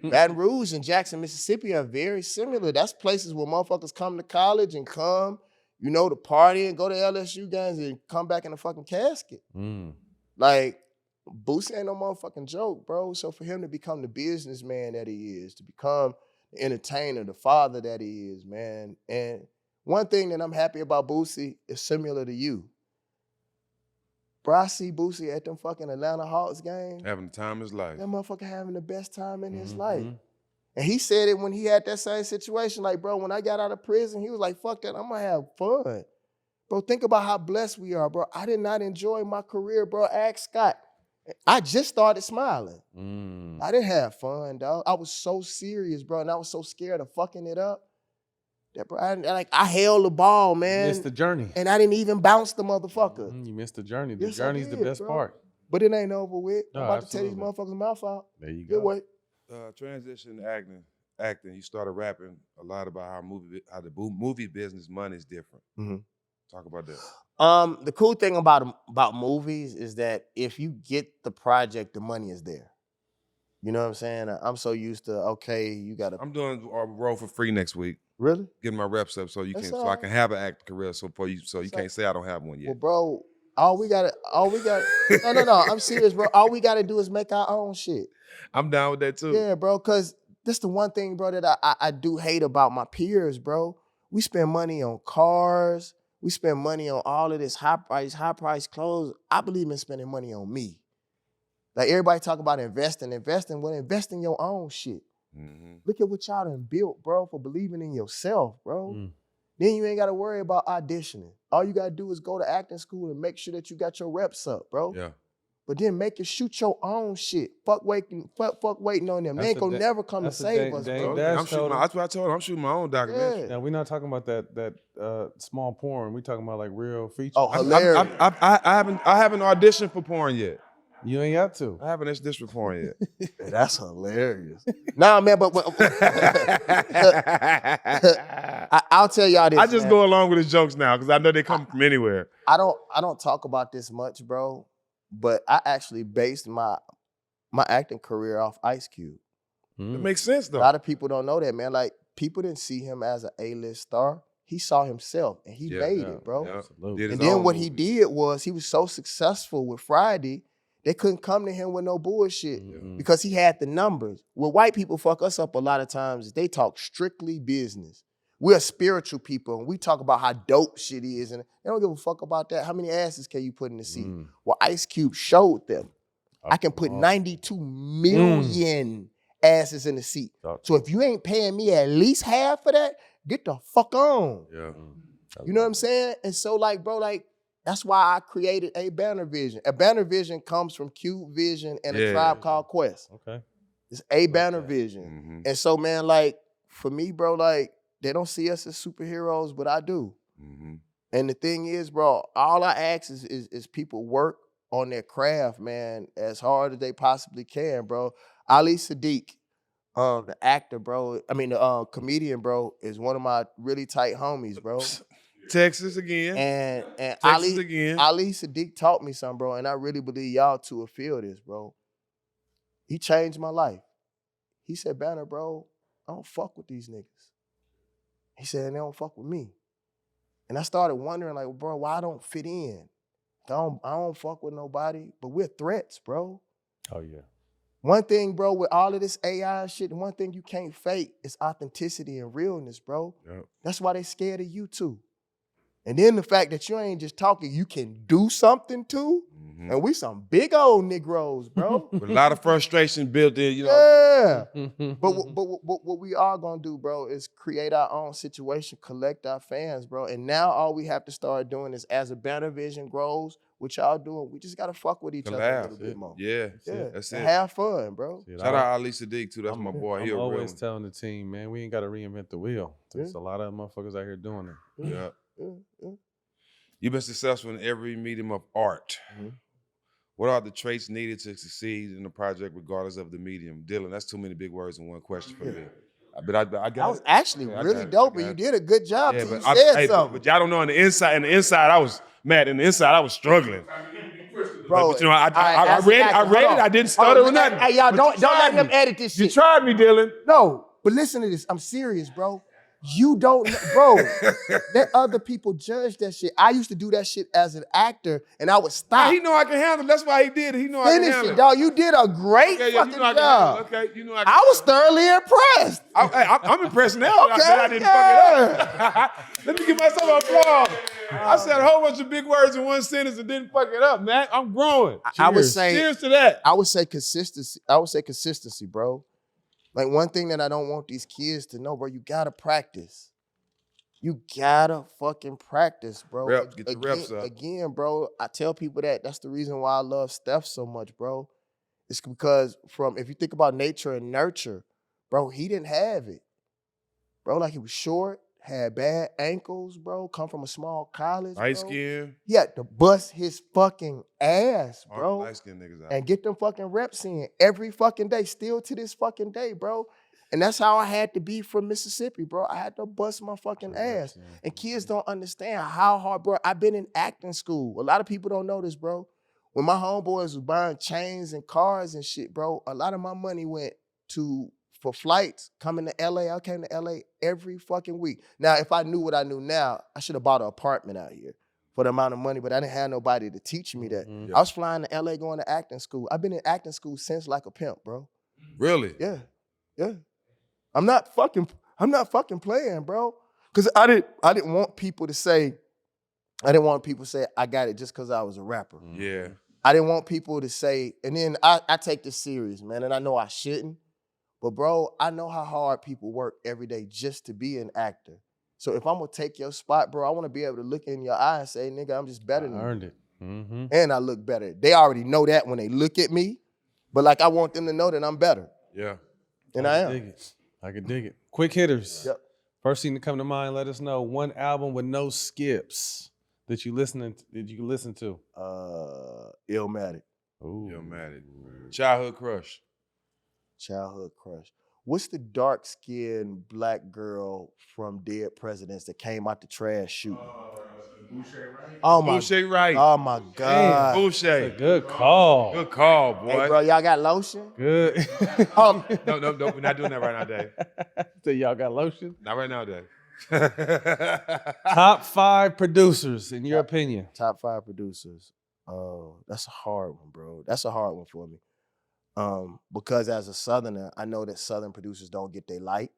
Baton Rouge and Jackson, Mississippi are very similar. That's places where motherfuckers come to college and come, you know, to party and go to LSU games and come back in a fucking casket. Like, Boosie ain't no motherfucking joke, bro. So for him to become the businessman that he is, to become the entertainer, the father that he is, man. And one thing that I'm happy about Boosie is similar to you. Bro, I see Boosie at them fucking Atlanta Hawks games. Having the time of his life. That motherfucker having the best time in his life. And he said it when he had that same situation. Like, bro, when I got out of prison, he was like, fuck that, I'm gonna have fun. Bro, think about how blessed we are, bro. I did not enjoy my career, bro. Ask Scott. I just started smiling. I didn't have fun, dog. I was so serious, bro, and I was so scared of fucking it up. That, bro, I held the ball, man. You missed the journey. And I didn't even bounce the motherfucker. You missed the journey. The Yes, journey's I the did, best bro. part. But it ain't over with. No, I'm about to tear absolutely. these motherfuckers' mouth out. There you Good go. way. Transition to acting. You started rapping a lot about how the movie business money is different. Talk about that. The cool thing about movies is that if you get the project, the money is there. You know what I'm saying? I'm so used to, okay, you got to... I'm doing a role for free next week. Really? Getting my reps up so I can have an acting career. So you can't say I don't have one yet. Well, bro, all we got no, I'm serious, bro. All we got to do is make our own shit. I'm down with that too. Yeah, bro, because that's the one thing, bro, that I do hate about my peers, bro. We spend money on cars. We spend money on all of this high price clothes. I believe in spending money on me. Like, everybody talk about investing. Well, invest in your own shit. Look at what y'all done built, bro, for believing in yourself, bro. Then you ain't got to worry about auditioning. All you got to do is go to acting school and make sure that you got your reps up, bro. Yeah. But then shoot your own shit. Fuck waiting on them. They ain't gonna never come to save us, bro. That's what I told him. I'm shooting my own documentary. Yeah. Now, we're not talking about that small porn. We're talking about like real features. Oh, hilarious. I haven't auditioned for porn yet. You ain't got to. I haven't auditioned for porn yet. That's hilarious. Nah, man, but I'll tell y'all this. I just man. go along with his jokes now because I know they come from anywhere. I don't talk about this much, bro. But I actually based my acting career off Ice Cube. It makes sense though. A lot of people don't know that, man. Like, people didn't see him as an A-list star. He saw himself and he made it, bro. Absolutely. And then what he did was he was so successful with Friday, they couldn't come to him with no bullshit because he had the numbers. What white people fuck us up a lot of times is they talk strictly business. We're spiritual people, and we talk about how dope shit is, and they don't give a fuck about that. How many asses can you put in the seat? Well, Ice Cube showed them. I can put 92 million asses in the seat. So if you ain't paying me at least half of that, get the fuck on. Yeah. You know what I'm saying? And so like, bro, like, that's why I created A Banner Vision. A Banner Vision comes from Cube Vision and a Tribe Called Quest. Okay. It's A Banner Vision. Mm-hmm. And so, man, like, for me, bro, like, they don't see us as superheroes, but I do. Mm-hmm. And the thing is, bro, all I ask is people work on their craft, man, as hard as they possibly can, bro. Ali Sadiq, the actor, bro, the comedian, bro, is one of my really tight homies, bro. Texas again. And Texas again. Ali Sadiq taught me something, bro, and I really believe y'all two will feel this, bro. He changed my life. He said, Banner, bro, I don't fuck with these niggas. He said, and they don't fuck with me. And I started wondering, like, bro, why I don't fit in? I don't fuck with nobody, but we're threats, bro. Oh, yeah. One thing, bro, with all of this AI shit, the one thing you can't fake is authenticity and realness, bro. Yep. That's why they scared of you too. And then the fact that you ain't just talking, you can do something too. Mm-hmm. And we some big old Negroes, bro. With a lot of frustration built in, you know. Yeah. But what we are gonna do, bro, is create our own situation, collect our fans, bro. And now all we have to start doing is, as a Banner Vision grows, what y'all doing, we just gotta fuck with each other a little bit more. Yeah. Yeah. That's And it. have fun, bro. Shout out Ali Sadiq too. That's my boy. He I'm a real always one. telling the team, man, we ain't got to reinvent the wheel. There's a lot of motherfuckers out here doing it. Yeah. You've been successful in every medium of art. Mm-hmm. What are the traits needed to succeed in a project regardless of the medium? Dylan, that's too many big words in one question for me. But I got That was it. actually Yeah, I really got it. dope, I and got you it. did a good job till you but said something. But y'all don't know in the inside, I was mad. In the inside, I was struggling. Bro, but you know, I read it. I didn't stutter or nothing. Hey, y'all, But don't let him edit this shit. You tried me, Dylan. No, but listen to this. I'm serious, bro. You don't know, bro. Let other people judge that shit. I used to do that shit as an actor, and I would stop. He know I can handle it. That's why he did it. He know I can Finish handle it, it. dog. You did a great Okay, fucking you know I can job. handle it. Okay, you know I can I was thoroughly impressed. I'm impressed now that I didn't fuck it up. Let me give myself an applause. I said a whole bunch of big words in one sentence and didn't fuck it up, man. I'm growing. I would say, cheers to that. I would say consistency, bro. Like, one thing that I don't want these kids to know, bro, you gotta practice. You gotta fucking practice, bro. Get your reps up. Again, bro, I tell people that's the reason why I love Steph so much, bro. It's because if you think about nature and nurture, bro, he didn't have it. Bro, like, he was short, had bad ankles, bro, come from a small college, Light bro. skin. He had to bust his fucking ass, bro. Light skin niggas out. And get them fucking reps in every fucking day, still to this fucking day, bro. And that's how I had to be from Mississippi, bro. I had to bust my fucking ass. And kids don't understand how hard, bro. I've been in acting school. A lot of people don't know this, bro. When my homeboys was buying chains and cars and shit, bro, a lot of my money went for flights coming to LA. I came to LA every fucking week. Now, if I knew what I knew now, I should have bought an apartment out here for the amount of money, but I didn't have nobody to teach me that. I was flying to LA going to acting school. I've been in acting school since like a pimp, bro. Really? Yeah. I'm not fucking playing, bro. Cause I didn't want people to say I got it just cause I was a rapper. Yeah. I didn't want people to say, and then I take this serious, man, and I know I shouldn't. But bro, I know how hard people work every day just to be an actor. So if I'm gonna take your spot, bro, I wanna be able to look in your eye and say, nigga, I'm just better than you. I earned it. Mm-hmm. And I look better. They already know that when they look at me, but like, I want them to know that I'm better. Yeah. And I am. Dig it. I can dig it. Quick hitters. Yep. First thing to come to mind, let us know one album with no skips that you listen to. Illmatic. Ooh. Illmatic. Childhood crush. Childhood crush. What's the dark-skinned black girl from Dead Presidents that came out the trash shooting? Oh my Boucher Wright. Oh my God. Boucher. Good call. Good call, boy. Hey, bro, y'all got lotion? Good. No, we're not doing that right now, Dave. So y'all got lotion? Not right now, Dave. Top 5 producers, in your opinion. Top 5 producers. Oh, that's a hard one, bro. That's a hard one for me. Because as a Southerner, I know that Southern producers don't get their light.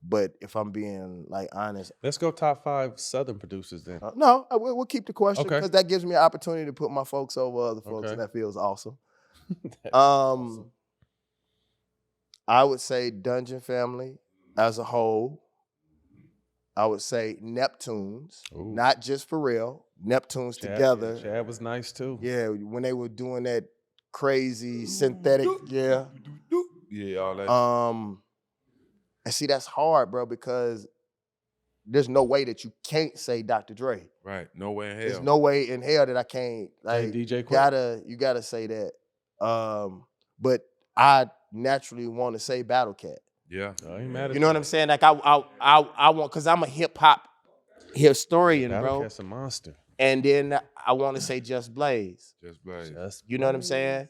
But if I'm being like honest, let's go top 5 Southern producers then. No, we'll keep the question because Okay. that gives me an opportunity to put my folks over other folks, Okay. and that feels awesome. Awesome. I would say Dungeon Family as a whole. I would say Neptunes, Ooh. not just for real. Neptunes Chad, together. yeah, Chad was nice too. Yeah, when they were doing that crazy synthetic, yeah. Yeah, all that. And see, that's hard, bro, because there's no way that you can't say Dr. Dre. Right. No way in hell. There's no way in hell that I can't. Like, DJ Quick. you gotta say that. But I naturally want to say Battle Cat. Yeah. I ain't mad at You know what I'm saying? Like I want, cause I'm a hip hop historian, Battle bro. Cat's a monster. And then I want to say Just Blaze. Just Blaze. You know what I'm saying?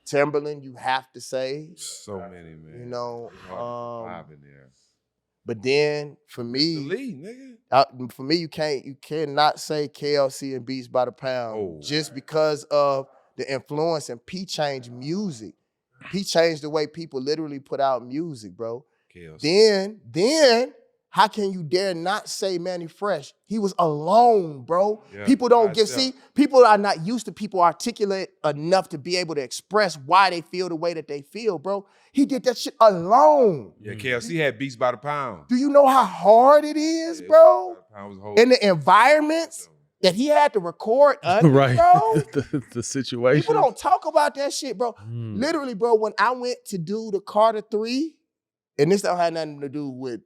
Timberland, you have to say. So many, man. You know, Five in there. but then for The me, lead, nigga. you cannot say KLC and Beats by the Pound Oh. just because of the influence, and P changed music. He changed the way people literally put out music, bro. KLC. Then how can you dare not say Manny Fresh? He was alone, bro. Yeah, people don't people are not used to people articulate enough to be able to express why they feel the way that they feel, bro. He did that shit alone. Yeah, KLC had Beats by the Pound. Do you know how hard it is, Yeah, bro? Beats by the Pound was a whole- In the environments that he had to record under, Right. bro. the situation. People don't talk about that shit, bro. Mm. Literally, bro, when I went to do the Carter 3, and this don't have nothing to do with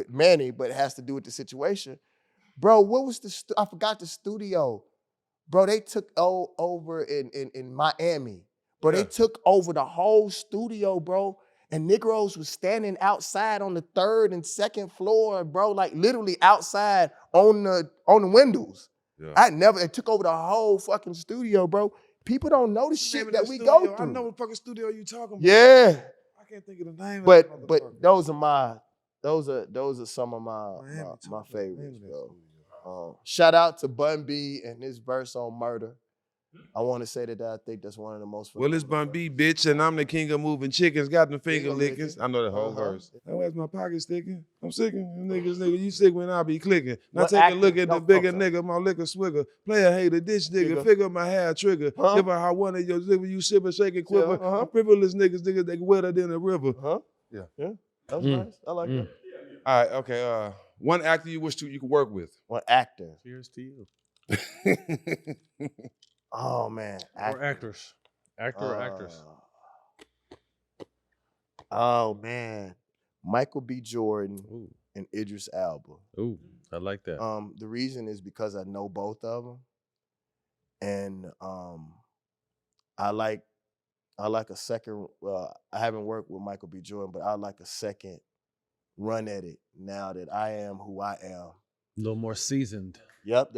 Manny, but it has to do with the situation. Bro, what was I forgot the studio. Bro, they took over in Miami. Bro, Yeah. they took over the whole studio, bro. And Negroes was standing outside on the 3rd and 2nd floor, bro, like literally outside on the windows. Yeah. It took over the whole fucking studio, bro. People don't know the shit that we studio? go through. I know what fucking studio you talking about. Yeah. I can't think of the name But of that those are some of Miami my too. favorites, Miami, bro. Shout out to Bun B and his verse on Murder. I want to say that I think that's one of the most. Well, it's Bun B, bitch, and I'm the king of moving chickens. Got the finger Finger lickers. licking. I know the whole Uh-huh. verse. Now, where's my pocket sticking? I'm sicking. Niggas, you sick when I be clicking. Now What take a actor? look at the No, bigger okay. nigga, my liquor swigger. Player hater, ditch nigga. Nigga. Figure my hair trigger. Huh? Give her how one of your liver, you shiver, shake and quiver. Yeah, uh-huh. I'm frivolous niggas, they wetter than a river. Huh? Yeah. Yeah. That was Mm. nice. I like that. All right, okay. One actor you wish you could work with. One actor. Cheers to you. Oh man. Or actors. Actor or actress. Oh man. Michael B. Jordan Ooh. and Idris Elba. Ooh, I like that. The reason is because I know both of them, and I like a second. I haven't worked with Michael B. Jordan, but I like a second run at it now that I am who I am. A little more seasoned. Yep.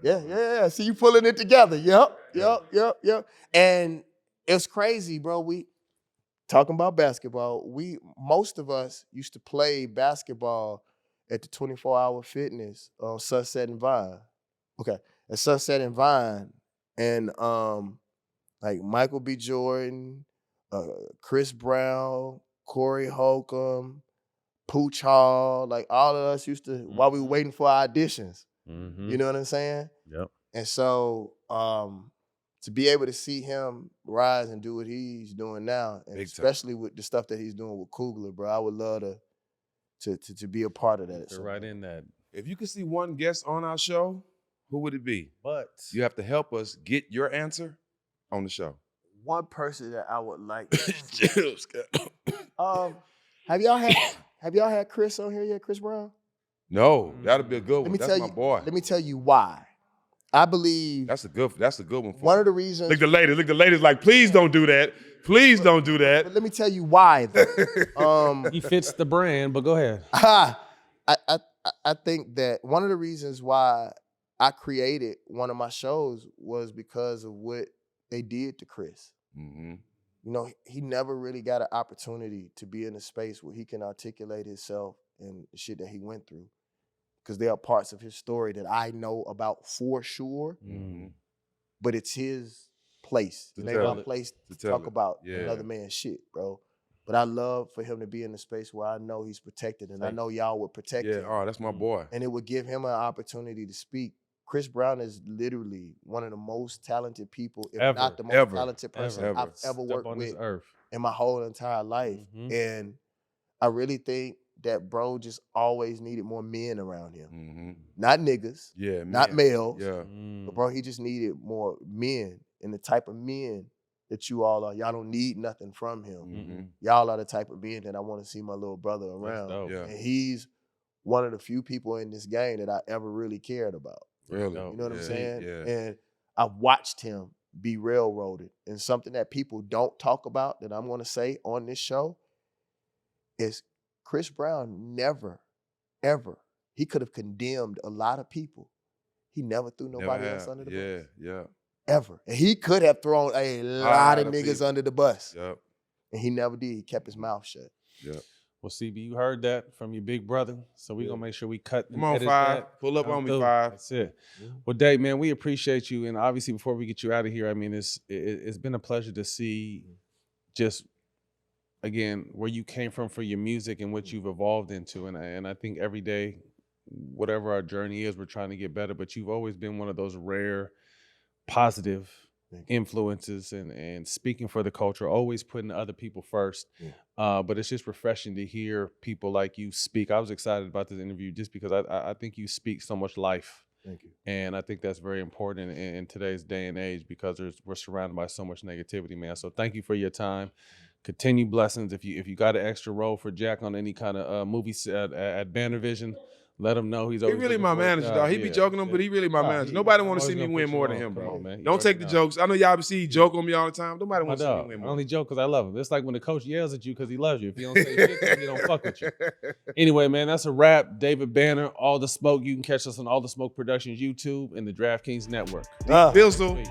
Yeah. See you pulling it together. Yep. And it's crazy, bro. We talking about basketball. Most of us used to play basketball at the 24-hour fitness on Sunset and Vine. Okay. At Sunset and Vine. And like Michael B. Jordan, Chris Brown, Corey Holcomb, Pooch Hall, like all of us used to, while we were waiting for our auditions. Mm-hmm. You know what I'm saying? Yep. And so to be able to see him rise and do what he's doing now, and Big time. especially with the stuff that he's doing with Coogler, bro, I would love to be a part of that. They're right in that. If you could see one guest on our show, who would it be? But You have to help us get your answer on the show. One person that I would like. Jill's Have y'all had Chris on here yet? Chris Brown? No, that'll be a good one. That's my boy. Let me tell you why. I believe That's a good one for one me. of the reasons. Look, the ladies like, please don't do that. Please don't do that. But let me tell you why. Though. he fits the brand, but go ahead. I think that one of the reasons why I created one of my shows was because of what they did to Chris. Mm-hmm. You know, he never really got an opportunity to be in a space where he can articulate himself and the shit that he went through. Because there are parts of his story that I know about for sure, Mm-hmm. but it's his place. To It ain't tell my it. place To to tell talk it. about Yeah. another man's shit, bro. But I love for him to be in a space where I know he's protected, and I know y'all would protect Yeah, him. oh, that's my boy. And it would give him an opportunity to speak. Chris Brown is literally one of the most talented people, if Ever. not the most Ever. talented person Ever. I've ever Step worked on this with earth. in my whole entire life. Mhm. And I really think that bro just always needed more men around him. Mm-hmm. Not niggas, Yeah, not man. males. Yeah. But bro, he just needed more men, and the type of men that you all are. Y'all don't need nothing from him. Mm-hmm. Y'all are the type of men that I want to see my little brother That's around. dope. Yeah. And he's one of the few people in this game that I ever really cared about. Really. dope. You know what I'm Yeah, saying? yeah. And I've watched him be railroaded. And something that people don't talk about that I'm going to say on this show is Chris Brown never, ever, he could have condemned a lot of people. He never threw nobody Never else have. under the Yeah, bus. yeah. Ever. And he could have thrown a lot Lot of of niggas people. under the bus. Yep. And he never did. He kept his mouth shut. Yep. Well, CB, you heard that from your big brother, so we're Yeah. gonna make sure we cut. and Come on, edit Five. that. Pull up Come on me, through. 5. That's it. Well, Dave, man, we appreciate you, and obviously, before we get you out of here, I mean, it's been a pleasure to see just again where you came from for your music and what you've evolved into, and I think every day, whatever our journey is, we're trying to get better. But you've always been one of those rare, positive influences and speaking for the culture, always putting other people first. But it's just refreshing to hear people like you speak. I was excited about this interview just because I think you speak so much life. Thank you. And I think that's very important in today's day and age because we're surrounded by so much negativity, man. So thank you for your time. Continue blessings. If you got an extra role for Jack on any kind of movie set at Banner Vision, let him know he's He always really looking my for a manager, job. dog. He be Yeah, joking him, yeah. but he really my Nah, manager. he- Nobody I'm want to see always me gonna win put you more than on. him, Come bro. on, man. You Don't take already the know. jokes. I know y'all see joke on me all the time. Nobody My want to see me dog. win I more. only joke because I love him. It's like when the coach yells at you because he loves you. If he don't say shit, then he don't fuck with you. Anyway, man, that's a wrap. David Banner, All the Smoke. You can catch us on All the Smoke Productions YouTube and the DraftKings Network. Pistol. Sweet.